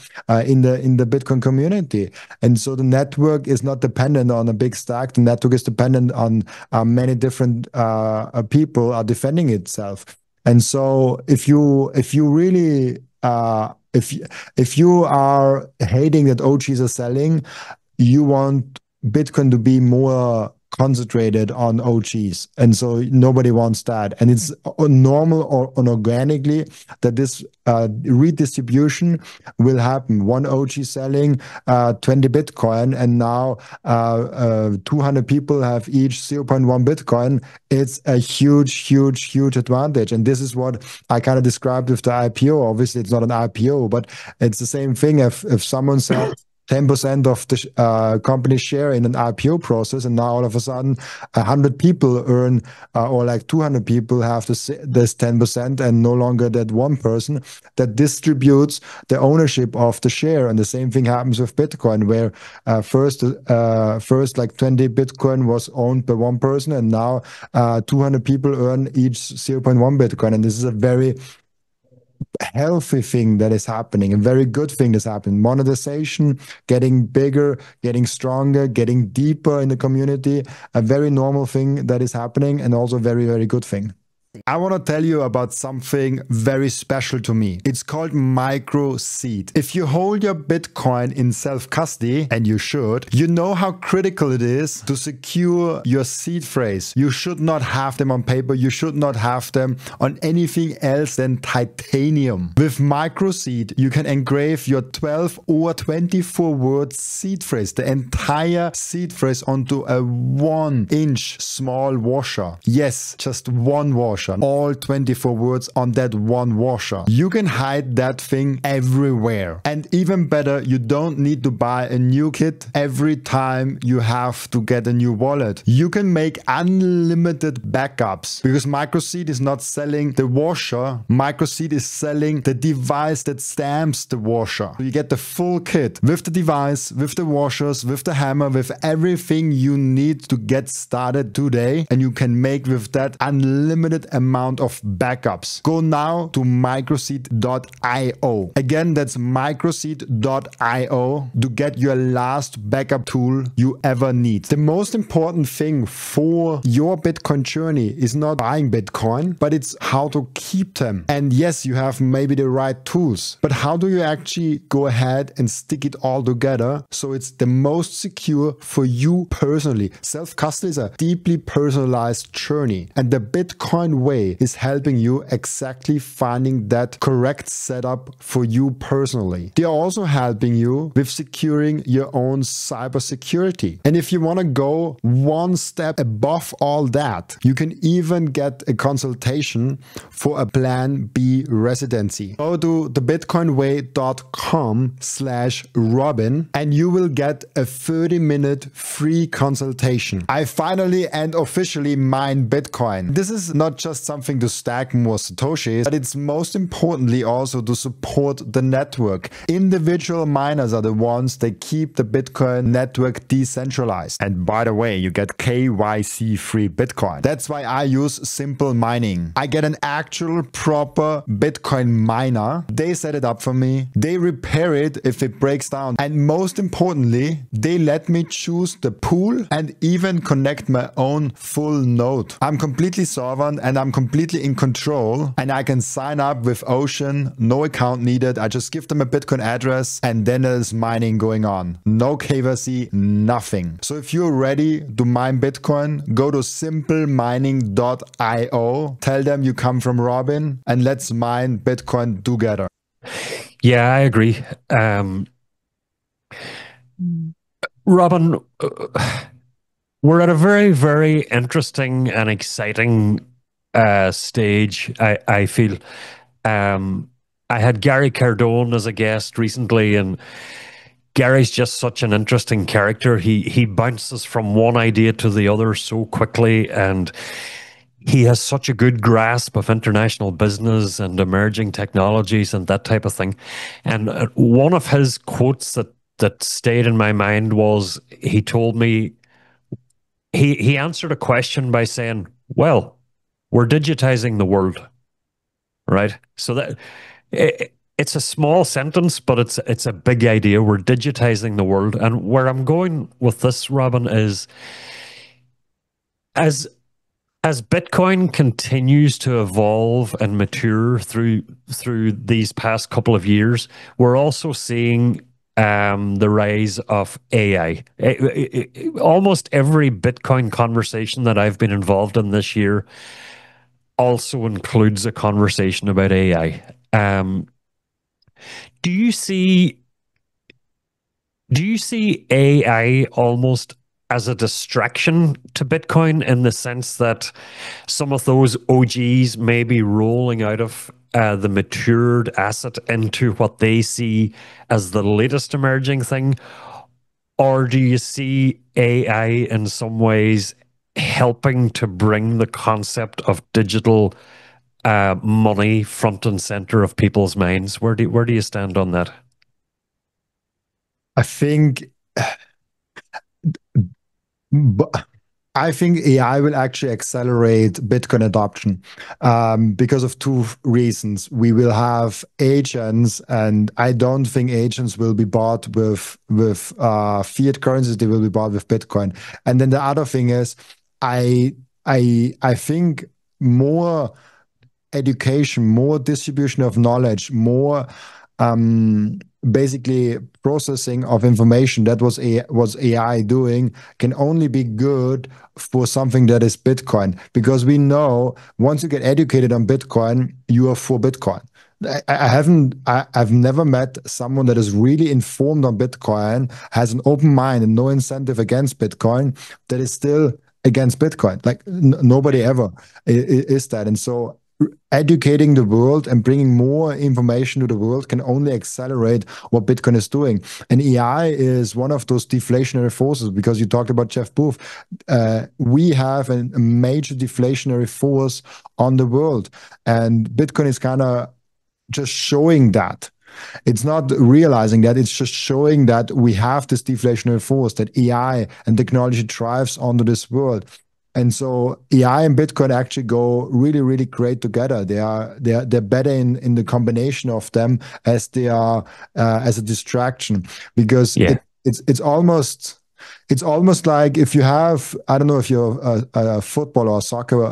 in the Bitcoin community. And so the network is not dependent on a big stack. The network is dependent on many different people are defending itself. And so if you really if you are hating that OGs are selling, you want Bitcoin to be more concentrated on OGs. And so nobody wants that. And it's normal or organically that this redistribution will happen. One OG selling 20 Bitcoin, and now 200 people have each zero point 0.1 Bitcoin. It's a huge advantage. And this is what I kind of described with the IPO. Obviously, it's not an IPO, but it's the same thing. If someone sells 10% of the company share in an IPO process, and now all of a sudden 100 people earn, or like 200 people have this 10%, and no longer that one person that distributes the ownership of the share. And the same thing happens with Bitcoin, where first like 20 Bitcoin was owned by one person, and now 200 people earn each 0.1 Bitcoin. And this is a very healthy thing that is happening, a very good thing that's happening. Monetization, getting bigger, getting stronger, getting deeper in the community, a very normal thing that is happening, and also a very good thing. I want to tell you about something very special to me. It's called Microseed. If you hold your Bitcoin in self-custody, and you should, you know how critical it is to secure your seed phrase. You should not have them on paper. You should not have them on anything else than titanium. With Microseed, you can engrave your 12 or 24 word seed phrase, the entire seed phrase, onto a 1-inch small washer. Yes, just one washer. All 24 words on that one washer. You can hide that thing everywhere. And even better, you don't need to buy a new kit every time you have to get a new wallet. You can make unlimited backups, because Microseed is not selling the washer. Microseed is selling the device that stamps the washer. So you get the full kit with the device, with the washers, with the hammer, with everything you need to get started today. And you can make with that unlimited amount of backups. Go now to microseed.io. Again, that's microseed.io to get your last backup tool you ever need. The most important thing for your Bitcoin journey is not buying Bitcoin, but it's how to keep them. And yes, you have maybe the right tools, but how do you actually go ahead and stick it all together so it's the most secure for you personally? Self-custody is a deeply personalized journey, and the Bitcoin way is helping you exactly finding that correct setup for you personally. They are also helping you with securing your own cybersecurity. And if you want to go one step above all that, you can even get a consultation for a Plan B residency. Go to thebitcoinway.com/Robin and you will get a 30-minute free consultation. I finally and officially mine Bitcoin. This is not just something to stack more Satoshis, but it's most importantly also to support the network. Individual miners are the ones that keep the Bitcoin network decentralized. And by the way, you get KYC free Bitcoin. That's why I use simplemining. I get an actual proper Bitcoin miner. They set it up for me. They repair it if it breaks down. And most importantly, they let me choose the pool and even connect my own full node. I'm completely sovereign and I'm completely in control, and I can sign up with Ocean, no account needed. I just give them a Bitcoin address and then there's mining going on. No KYC, nothing. So if you're ready to mine Bitcoin, go to simplemining.io, tell them you come from Robin, and let's mine Bitcoin together. Yeah, I agree. Robin, we're at a very, very interesting and exciting stage. I feel. Um, I had Gary Cardone as a guest recently, and Gary's just such an interesting character. He bounces from one idea to the other so quickly, and he has such a good grasp of international business and emerging technologies and that type of thing. And one of his quotes that stayed in my mind was he told me he answered a question by saying, "Well, we're digitizing the world, right?" So that it's a small sentence, but it's a big idea. We're digitizing the world, and where I'm going with this, Robin, is as as Bitcoin continues to evolve and mature through these past couple of years, we're also seeing the rise of AI. Almost every Bitcoin conversation that I've been involved in this year also includes a conversation about AI. Do you see do you see AI almost as a distraction to Bitcoin in the sense that some of those OGs may be rolling out of the matured asset into what they see as the latest emerging thing? Or do you see AI in some ways helping to bring the concept of digital money front and center of people's minds? Where do you stand on that? I think b- I think AI will actually accelerate Bitcoin adoption because of two reasons. We will have agents, and I don't think agents will be bought with fiat currencies. They will be bought with Bitcoin. And then the other thing is, I think more education, more distribution of knowledge, more um, basically processing of information that was AI doing can only be good for something that is Bitcoin, because we know once you get educated on Bitcoin, you are for Bitcoin. I've never met someone that is really informed on Bitcoin, has an open mind and no incentive against Bitcoin, that is still against Bitcoin. Like nobody ever is that. And so educating the world and bringing more information to the world can only accelerate what Bitcoin is doing. And AI is one of those deflationary forces, because you talked about Jeff Booth. We have a major deflationary force on the world, and Bitcoin is kind of just showing that. It's not realizing that, it's just showing that we have this deflationary force, that AI and technology thrives onto this world. And so AI and Bitcoin actually go really, really great together. They're better in the combination of them as they are as a distraction, because Yeah. it's almost like if you have, I don't know if you're a football or soccer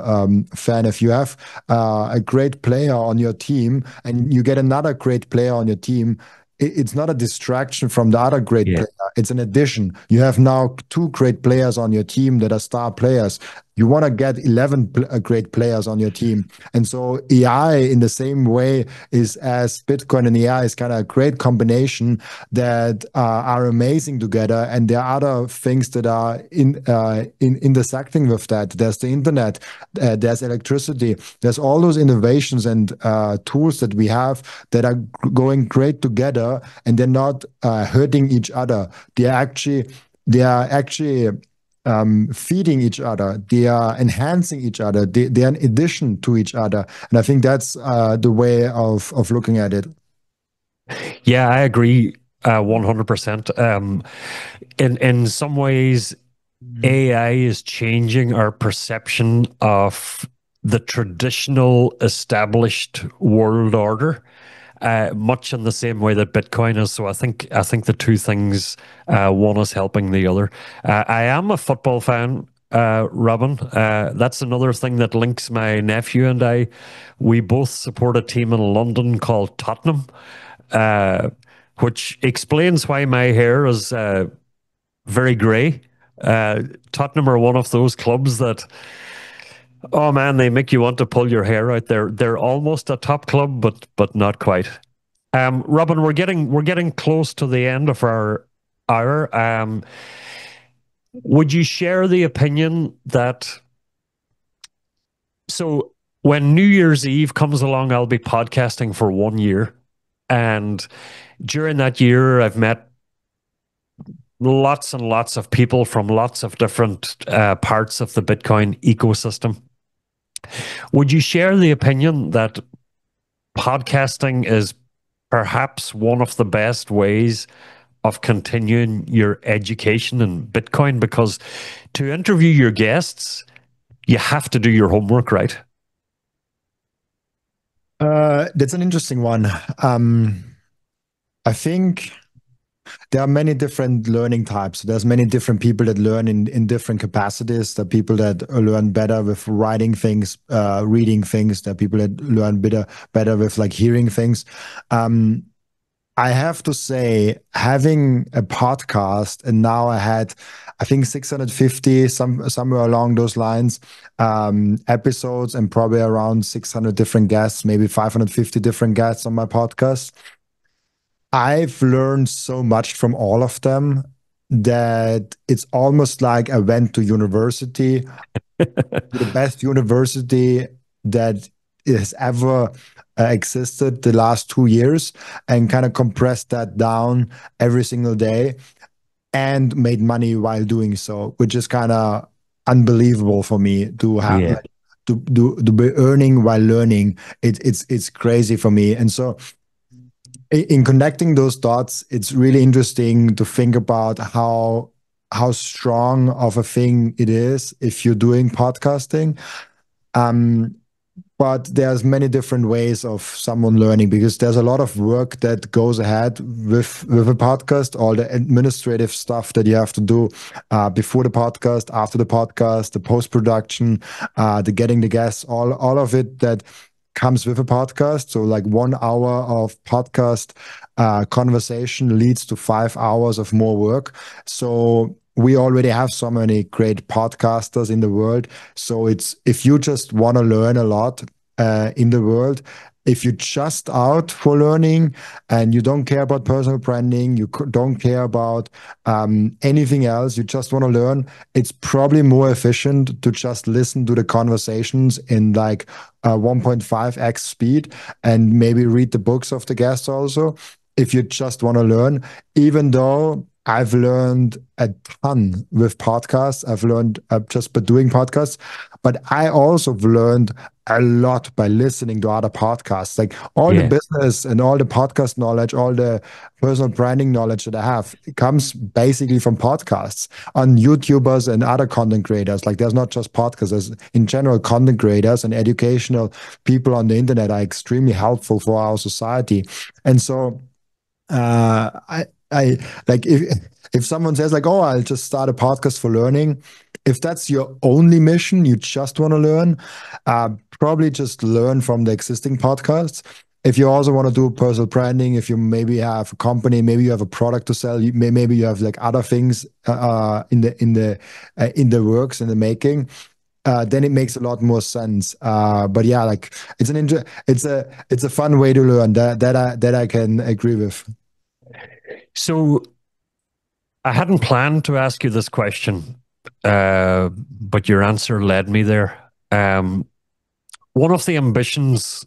fan, if you have a great player on your team and you get another great player on your team, it's not a distraction from the other great Yeah. player. It's an addition. You have now two great players on your team that are star players. You want to get 11 great players on your team. And so AI in the same way is as Bitcoin and AI is kind of a great combination that are amazing together. And there are other things that are in intersecting with that. There's the internet, there's electricity, there's all those innovations and tools that we have that are going great together, and they're not hurting each other. They are actually feeding each other. They are enhancing each other. They are an addition to each other. And I think that's the way of looking at it. Yeah, I agree 100%. In some ways, AI is changing our perception of the traditional established world order, much in the same way that Bitcoin is. So I think the two things, one is helping the other. I am a football fan, Robin. That's another thing that links my nephew and I. We both support a team in London called Tottenham, uh, which explains why my hair is very grey. Tottenham are one of those clubs that, oh man, they make you want to pull your hair out. They're almost a top club, but not quite. Robin, we're getting close to the end of our hour. Would you share the opinion that so when New Year's Eve comes along, I'll be podcasting for 1 year. And during that year, I've met lots and lots of people from lots of different parts of the Bitcoin ecosystem. Would you share the opinion that podcasting is perhaps one of the best ways of continuing your education in Bitcoin? Because to interview your guests, you have to do your homework, right? That's an interesting one. I think there are many different learning types. There's many different people that learn in different capacities. There are people that learn better with writing things, reading things. There are people that learn better with like hearing things. I have to say, having a podcast, and now I think 650, somewhere along those lines, episodes, and probably around 600 different guests, maybe 550 different guests on my podcast. I've learned so much from all of them that it's almost like I went to university, the best university that has ever existed the last 2 years, and kind of compressed that down every single day and made money while doing so, which is kind of unbelievable for me to have Yeah. like to be earning while learning. It's crazy for me. And so in connecting those dots, it's really interesting to think about how strong of a thing it is if you're doing podcasting. Um, but there's many different ways of someone learning, because there's a lot of work that goes ahead with a podcast, all the administrative stuff that you have to do before the podcast, after the podcast, the post-production, the getting the guests, all of it that comes with a podcast. So like 1 hour of podcast conversation leads to 5 hours of more work. So we already have so many great podcasters in the world. So it's, if you just want to learn a lot in the world, if you're just out for learning and you don't care about personal branding, you don't care about anything else, you just want to learn, it's probably more efficient to just listen to the conversations in like 1.5x speed, and maybe read the books of the guests also, if you just want to learn. Even though I've learned a ton with podcasts, I've learned just by doing podcasts, but I also learned a lot by listening to other podcasts. Like all the Yeah. business and all the podcast knowledge, all the personal branding knowledge that I have, it comes basically from podcasts on YouTubers and other content creators. Like there's not just podcasts, there's in general content creators and educational people on the internet are extremely helpful for our society. And so I like, if someone says like, oh, I'll just start a podcast for learning, if that's your only mission, you just want to learn, probably just learn from the existing podcasts. If you also want to do personal branding, if you maybe have a company, maybe you have a product to sell, maybe you have like other things in the works, in the making, then it makes a lot more sense. But yeah, like it's a fun way to learn, that I can agree with. So I hadn't planned to ask you this question, but your answer led me there. One of the ambitions.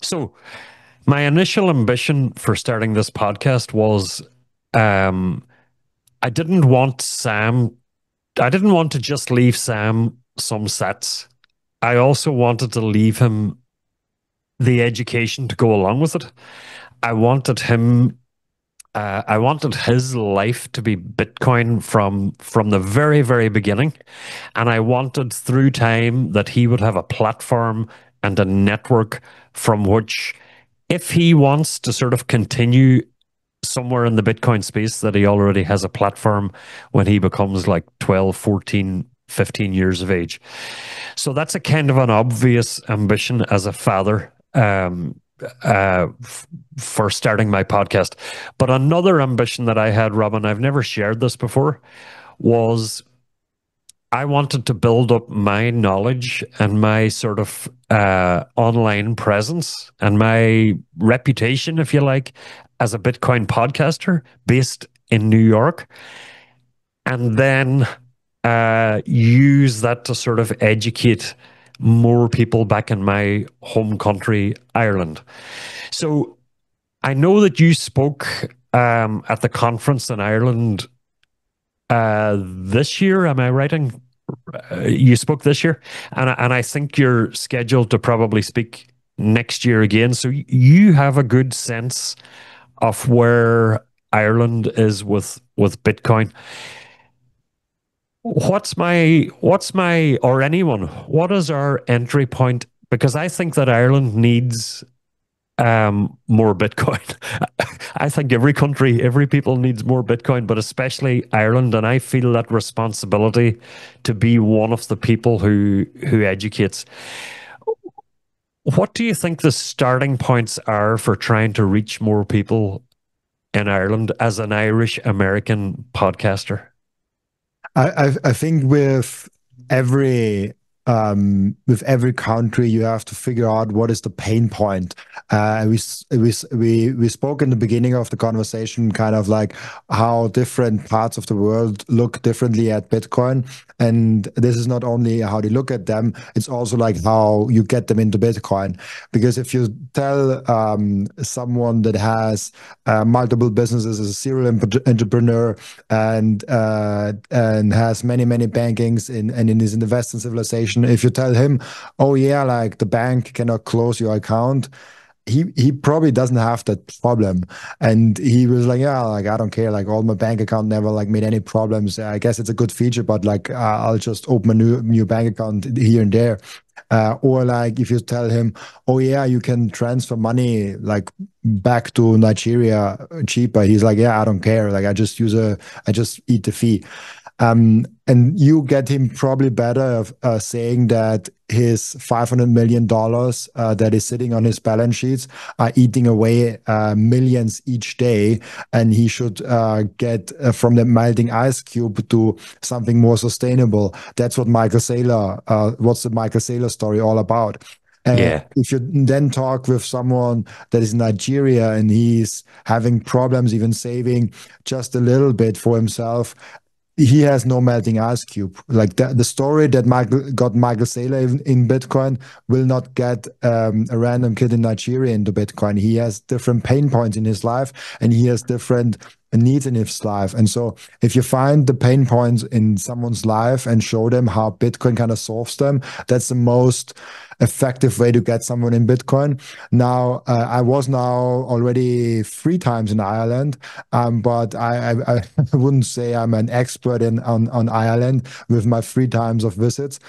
So my initial ambition for starting this podcast was, I didn't want Sam. I didn't want to just leave Sam some sets. I also wanted to leave him the education to go along with it. I wanted him. I wanted his life to be Bitcoin from the very, very beginning, and I wanted through time that he would have a platform and a network from which, if he wants to sort of continue somewhere in the Bitcoin space, that he already has a platform when he becomes like 12, 14, 15 years of age. So that's a kind of an obvious ambition as a father, for starting my podcast. But another ambition that I had, Robin, I've never shared this before, was I wanted to build up my knowledge and my sort of online presence and my reputation, if you like, as a Bitcoin podcaster based in New York, and then use that to sort of educate more people back in my home country, Ireland. So I know that you spoke at the conference in Ireland this year. Am I writing? You spoke this year, and I think you're scheduled to probably speak next year again. So you have a good sense of where Ireland is with Bitcoin. What's my or anyone? What is our entry point? Because I think that Ireland needs more Bitcoin. I think every country, every people needs more Bitcoin, but especially Ireland. And I feel that responsibility to be one of the people who educates. What do you think the starting points are for trying to reach more people in Ireland as an Irish American podcaster? I think with every country, you have to figure out what is the pain point. We spoke in the beginning of the conversation, kind of like how different parts of the world look differently at Bitcoin, and this is not only how they look at them; it's also like how you get them into Bitcoin. Because if you tell someone that has multiple businesses, as a serial entrepreneur, and has many bankings and is in the Western civilization, if you tell him, oh yeah, like the bank cannot close your account, he probably doesn't have that problem, and he was like, yeah, like I don't care, like all my bank account never like made any problems. I guess it's a good feature, but like I'll just open a new bank account here and there. Or like if you tell him, oh yeah, you can transfer money like back to Nigeria cheaper, he's like, yeah, I don't care, like I just eat the fee. And you get him probably better of saying that his $500 million that is sitting on his balance sheets are eating away millions each day, and he should get from the melting ice cube to something more sustainable. That's what what's the Michael Saylor story all about? Yeah. If you then talk with someone that is in Nigeria and he's having problems even saving just a little bit for himself, he has no melting ice cube. Like the story that got Michael Saylor in Bitcoin will not get a random kid in Nigeria into Bitcoin. He has different pain points in his life, and he has different needs in his life. And so if you find the pain points in someone's life and show them how Bitcoin kind of solves them, that's the most effective way to get someone in Bitcoin. Now, I was now already 3 times in Ireland, but I wouldn't say I'm an expert on Ireland with my 3 times of visits.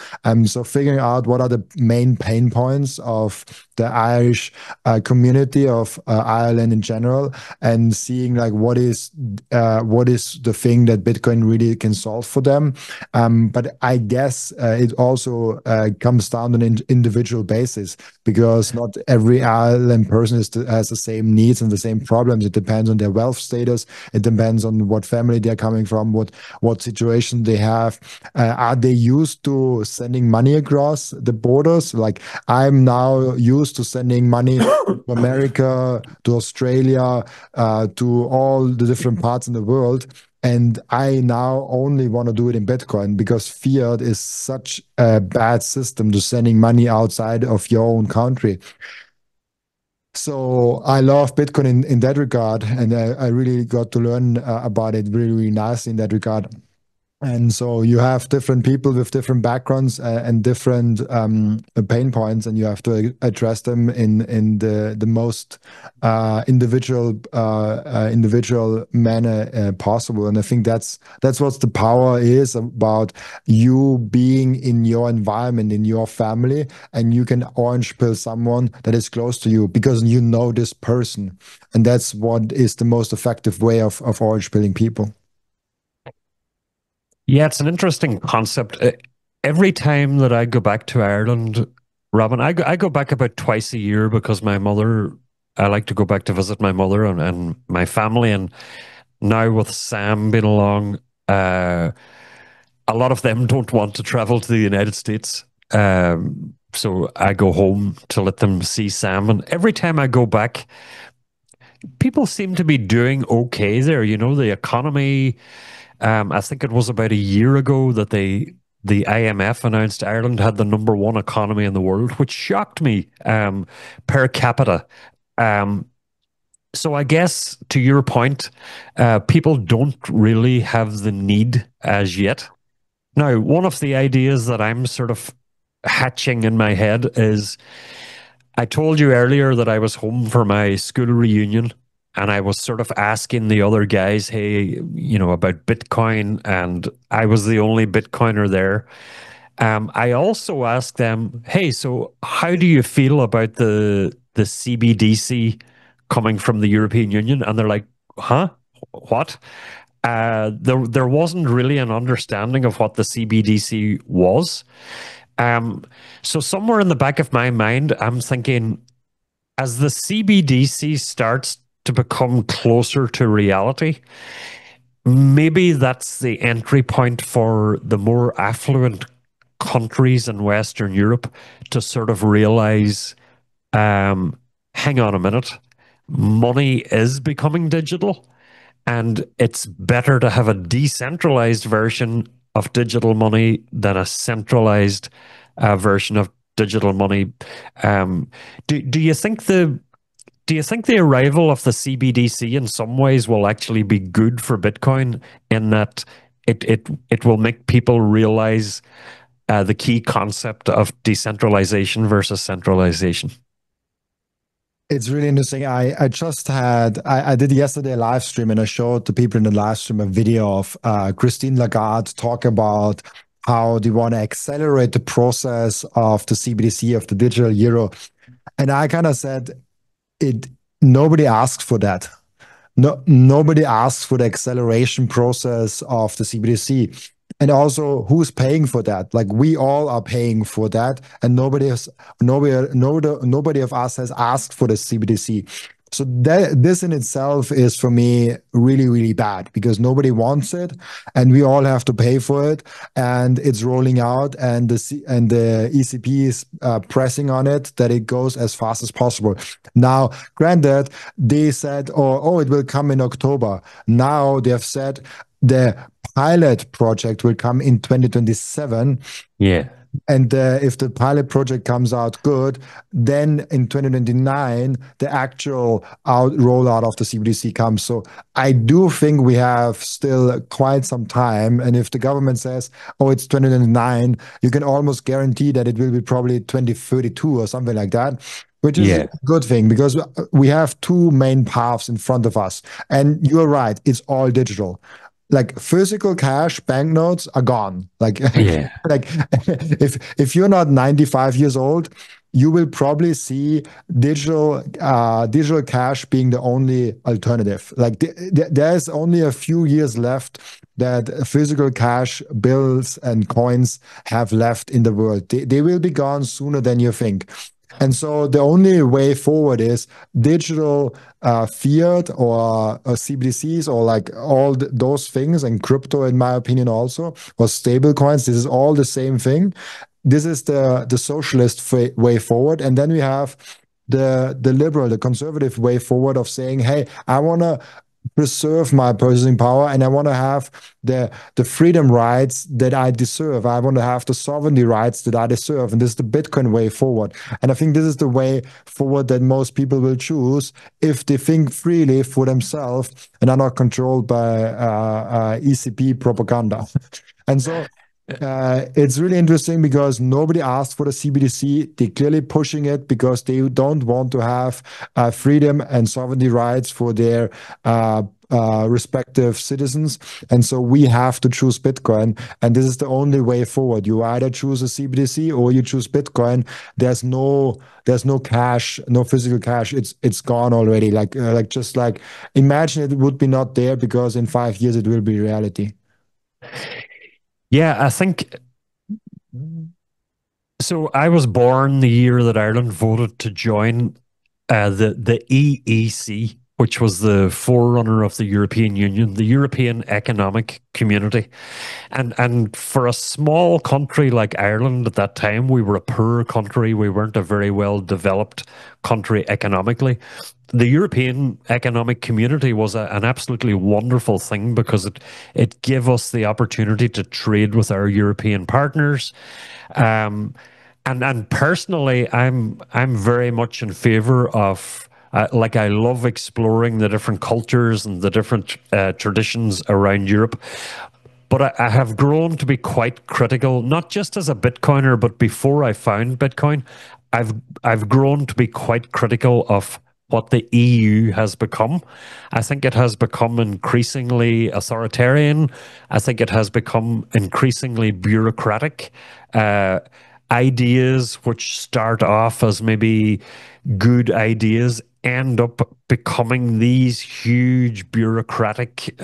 So figuring out what are the main pain points of the Irish community of Ireland in general, and seeing like what is the thing that Bitcoin really can solve for them. But I guess it also comes down on an individual basis, because not every Ireland person has the same needs and the same problems. It depends on their wealth status. It depends on what family they're coming from, what situation they have. Are they used to sending money across the borders? Like I'm now used to sending money to America, to Australia, to all the different parts in the world. And I now only want to do it in Bitcoin, because fiat is such a bad system to sending money outside of your own country. So I love Bitcoin in that regard, and I really got to learn about it really nice in that regard. And so you have different people with different backgrounds and different pain points, and you have to address them in the most individual manner possible. And I think that's what the power is about, you being in your environment, in your family, and you can orange pill someone that is close to you because you know this person, and that's what is the most effective way of orange pilling people. Yeah, it's an interesting concept. Every time that I go back to Ireland, Robin, I go back about twice a year because my mother, I like to go back to visit my mother and my family. And now with Sam being along, a lot of them don't want to travel to the United States. So I go home to let them see Sam. And every time I go back, people seem to be doing okay there. You know, the economy. I think it was about a year ago that the IMF announced Ireland had the number one economy in the world, which shocked me per capita. Um, so I guess to your point, people don't really have the need as yet. Now, one of the ideas that I'm sort of hatching in my head is I told you earlier that I was home for my school reunion and I was sort of asking the other guys, hey, you know, about Bitcoin, and I was the only Bitcoiner there. I also asked them, hey, so how do you feel about the CBDC coming from the European Union? And they're like, huh? What? There wasn't really an understanding of what the CBDC was. Um, so somewhere in the back of my mind, I'm thinking, as the CBDC starts to become closer to reality, maybe that's the entry point for the more affluent countries in Western Europe to sort of realize, hang on a minute, money is becoming digital, and it's better to have a decentralized version of digital money than a centralized version of digital money. Um, do you think the arrival of the CBDC in some ways will actually be good for Bitcoin in that it will make people realize the key concept of decentralization versus centralization? It's really interesting. I did yesterday a live stream and I showed the people in the live stream a video of Christine Lagarde talk about how they want to accelerate the process of the CBDC, of the digital euro. And I kind of said, it nobody asked for that. No, nobody asks for the acceleration process of the CBDC. And also, who's paying for that? Like we all are paying for that, and nobody of us has asked for the CBDC. So this in itself is for me really, really bad because nobody wants it, and we all have to pay for it. And it's rolling out, and the ECB is pressing on it that it goes as fast as possible. Now, granted, they said, oh, it will come in October. Now they have said the pilot project will come in 2027. Yeah. And if the pilot project comes out good, then in 2029, the actual rollout of the CBDC comes. So I do think we have still quite some time. And if the government says, oh, it's 2029, you can almost guarantee that it will be probably 2032 or something like that, which is Yeah. a good thing because we have two main paths in front of us. And you're right, it's all digital. Like physical cash, banknotes are gone. Like, Yeah. like if you're not 95 years old, you will probably see digital cash being the only alternative. Like there's only a few years left that physical cash, bills and coins have left in the world. They will be gone sooner than you think. And so the only way forward is digital fiat or CBDCs or like all those things and crypto, in my opinion, also, or stable coins. This is all the same thing. This is the socialist way forward. And then we have the liberal, the conservative way forward of saying, hey, I want to preserve my purchasing power and I want to have the freedom rights that I deserve. I want to have the sovereignty rights that I deserve. And this is the Bitcoin way forward. And I think this is the way forward that most people will choose if they think freely for themselves and are not controlled by ECP propaganda. And so it's really interesting because nobody asked for the CBDC. They're clearly pushing it because they don't want to have freedom and sovereignty rights for their respective citizens. And so we have to choose Bitcoin. And this is the only way forward. You either choose a CBDC or you choose Bitcoin. There's no cash, no physical cash. It's gone already. Just like imagine it would be not there because in 5 years it will be reality. Yeah, I think so. I was born the year that Ireland voted to join the EEC. which was the forerunner of the European Union, the European Economic Community. And for a small country like Ireland at that time, we were a poor country. We weren't a very well developed country economically. The European Economic Community was an absolutely wonderful thing because it gave us the opportunity to trade with our European partners. Um, and personally, I'm very much in favor of like I love exploring the different cultures and the different traditions around Europe. But I have grown to be quite critical, not just as a Bitcoiner, but before I found Bitcoin, I've I've grown to be quite critical of what the EU has become. I think it has become increasingly authoritarian. I think it has become increasingly bureaucratic. Uh, Ideas which start off as maybe good ideas end up becoming these huge bureaucratic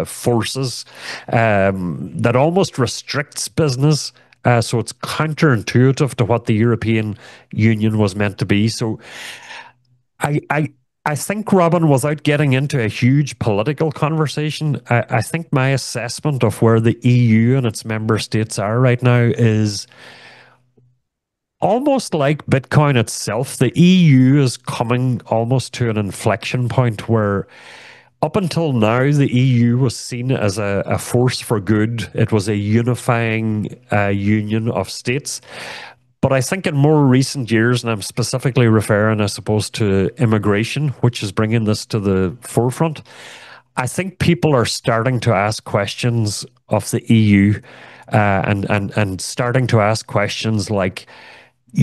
forces that almost restricts business. So it's counterintuitive to what the European Union was meant to be. So I, I, I think, Robin, without getting into a huge political conversation, I think my assessment of where the EU and its member states are right now is almost like Bitcoin itself. The EU is coming almost to an inflection point where up until now, the EU was seen as a force for good. It was a unifying union of states. But I think in more recent years, and I'm specifically referring, I suppose, to immigration, which is bringing this to the forefront, I think people are starting to ask questions of the EU and starting to ask questions like,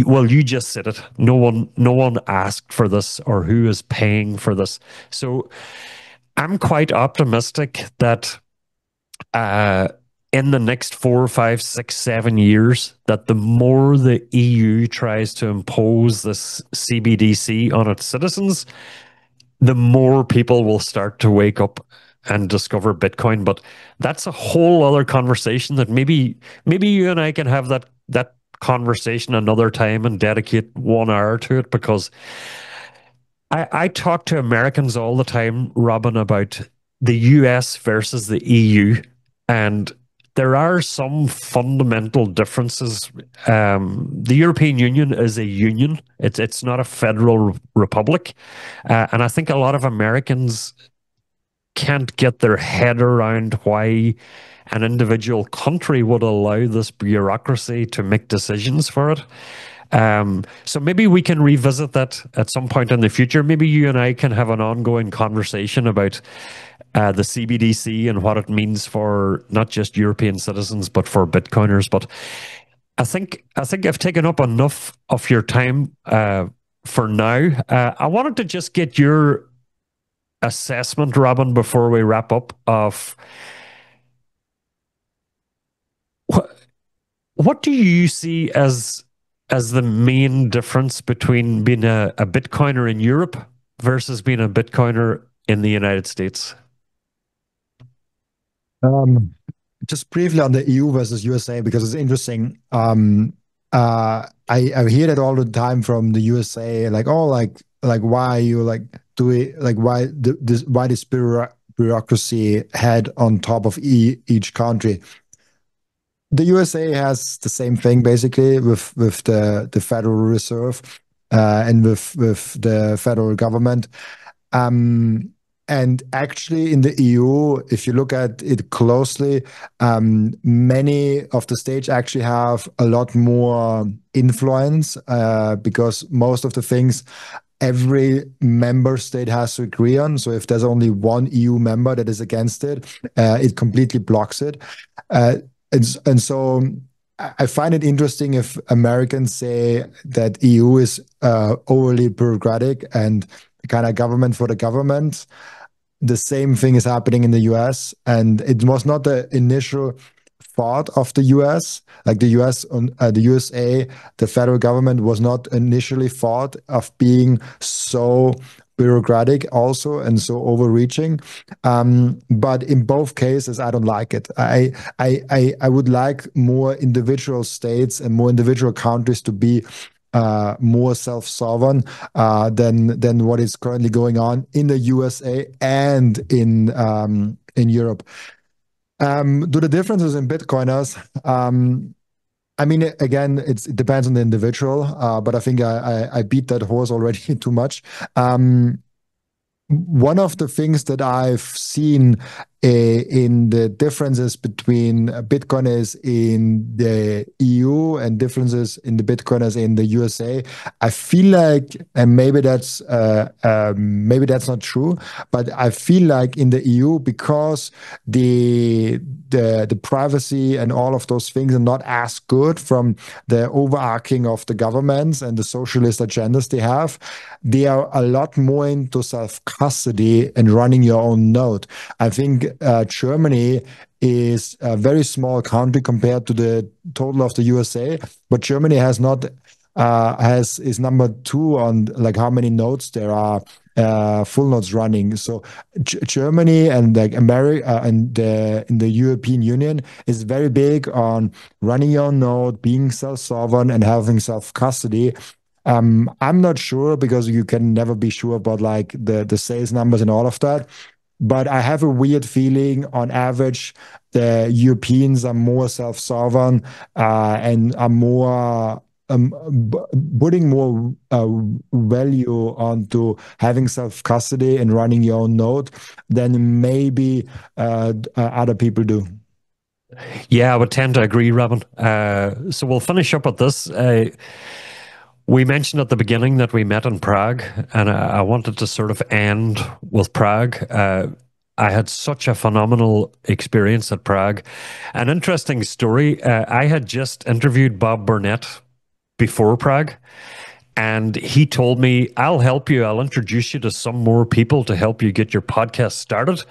well, you just said it. No one asked for this, or who is paying for this. So I'm quite optimistic that uh, in the next 4, 5, 6, 7 years, that the more the EU tries to impose this CBDC on its citizens, the more people will start to wake up and discover Bitcoin. But that's a whole other conversation that maybe you and I can have that conversation another time and dedicate 1 hour to it, because I talk to Americans all the time, Robin, about the US versus the EU, and there are some fundamental differences. The European Union is a union; it's not a federal republic, and I think a lot of Americans can't get their head around why an individual country would allow this bureaucracy to make decisions for it. So maybe we can revisit that at some point in the future. Maybe you and I can have an ongoing conversation about the CBDC and what it means for not just European citizens, but for Bitcoiners. But I think I've taken up enough of your time for now. I wanted to just get your assessment, Robin, before we wrap up, of what do you see as the main difference between being a Bitcoiner in Europe versus being a Bitcoiner in the United States? Um, just briefly on the EU versus USA, because it's interesting. I hear that all the time from the USA, like, oh, like why are you like doing, like, why this bureaucracy head on top of each country? The USA has the same thing basically with the Federal Reserve and with the federal government. Um, and actually, in the EU, if you look at it closely, many of the states actually have a lot more influence because most of the things every member state has to agree on. So if there's only one EU member that is against it, it completely blocks it. Uh, and so I find it interesting if Americans say that EU is overly bureaucratic and kind of government for the government. The same thing is happening in the US, and it was not the initial thought of the US. Like the US, the USA, the federal government was not initially thought of being so bureaucratic also and so overreaching. But in both cases, I don't like it. I would like more individual states and more individual countries to be more self-sovereign than what is currently going on in the USA and in Europe. Do the differences in Bitcoiners? I mean, again, it depends on the individual, but I think I beat that horse already too much. One of the things that I've seen in the differences between Bitcoiners in the EU and differences in the Bitcoiners in the USA, I feel like, and maybe that's not true, but I feel like in the EU, because the privacy and all of those things are not as good from the overarching of the governments and the socialist agendas they have, they are a lot more into self-custody and running your own node. I think Germany is a very small country compared to the total of the USA, but Germany has not is number two on like how many nodes there are, full nodes running. So Germany and like America and in the European Union is very big on running your own node, being self-sovereign, and having self-custody. I'm not sure because you can never be sure about like the sales numbers and all of that. But I have a weird feeling on average, the Europeans are more self-sovereign and are more putting more value onto having self-custody and running your own node than maybe other people do. Yeah, I would tend to agree, Robin. So we'll finish up with this. We mentioned at the beginning that we met in Prague, and I wanted to sort of end with Prague. I had such a phenomenal experience at Prague. An interesting story. I had just interviewed Bob Burnett before Prague, and he told me, I'll help you. I'll introduce you to some more people to help you get your podcast started.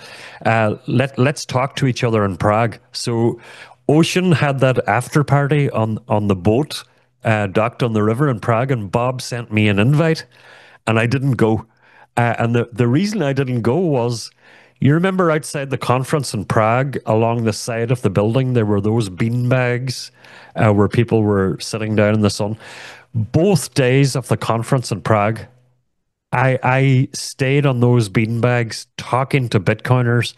Let's talk to each other in Prague. So Ocean had that after party on the boat docked on the river in Prague, and Bob sent me an invite, and I didn't go. And the reason I didn't go was, you remember outside the conference in Prague, along the side of the building, there were those bean bags where people were sitting down in the sun. Both days of the conference in Prague, I stayed on those bean bags talking to Bitcoiners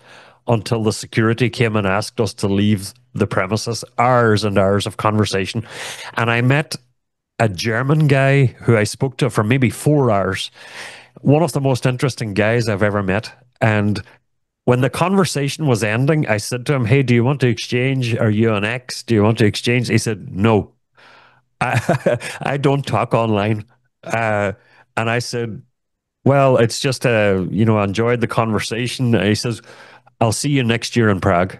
until the security came and asked us to leave the premises. Hours and hours of conversation. And I met a German guy who I spoke to for maybe 4 hours. One of the most interesting guys I've ever met. And when the conversation was ending, I said to him, hey, do you want to exchange? Are you on X? Do you want to exchange? He said, no, I don't talk online. And I said, well, it's just, I enjoyed the conversation. And he says, I'll see you next year in Prague.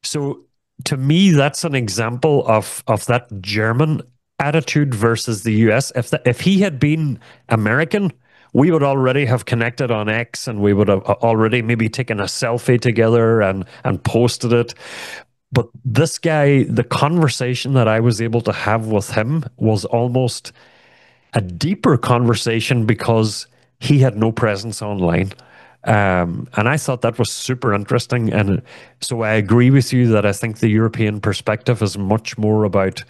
So to me, that's an example of that German attitude versus the US. If he had been American, we would already have connected on X, and we would have already maybe taken a selfie together and posted it. But this guy, the conversation that I was able to have with him was almost a deeper conversation because he had no presence online. And I thought that was super interesting. And so I agree with you that I think the European perspective is much more about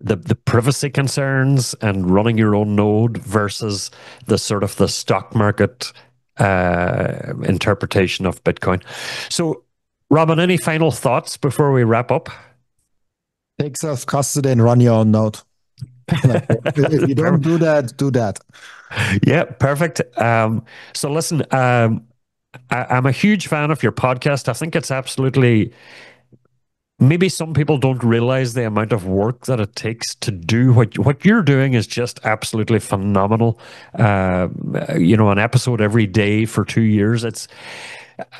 the privacy concerns and running your own node versus the sort of the stock market interpretation of Bitcoin. So, Robin, any final thoughts before we wrap up? Take self-custody and run your own node. If you don't do that, do that. Yeah, perfect. So listen, I'm a huge fan of your podcast. I think it's absolutely, maybe some people don't realize the amount of work that it takes to do what you're doing is just absolutely phenomenal. An episode every day for 2 years.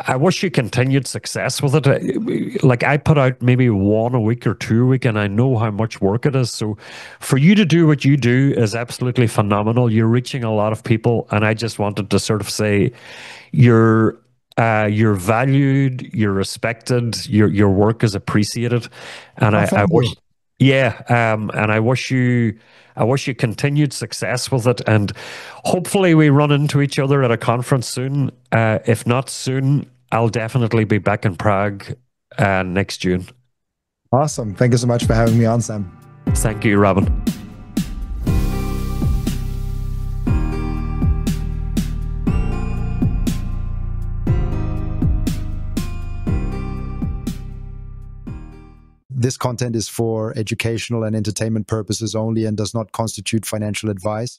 I wish you continued success with it. Like, I put out maybe 1 a week or 2 a week, and I know how much work it is. So for you to do what you do is absolutely phenomenal. You're reaching a lot of people, and I just wanted to sort of say you're valued, you're respected, your work is appreciated, and I wish, yeah, and I wish you continued success with it, and hopefully we run into each other at a conference soon. If not soon, I'll definitely be back in Prague next June. Awesome. Thank you so much for having me on, Sam. Thank you, Robin. This content is for educational and entertainment purposes only and does not constitute financial advice.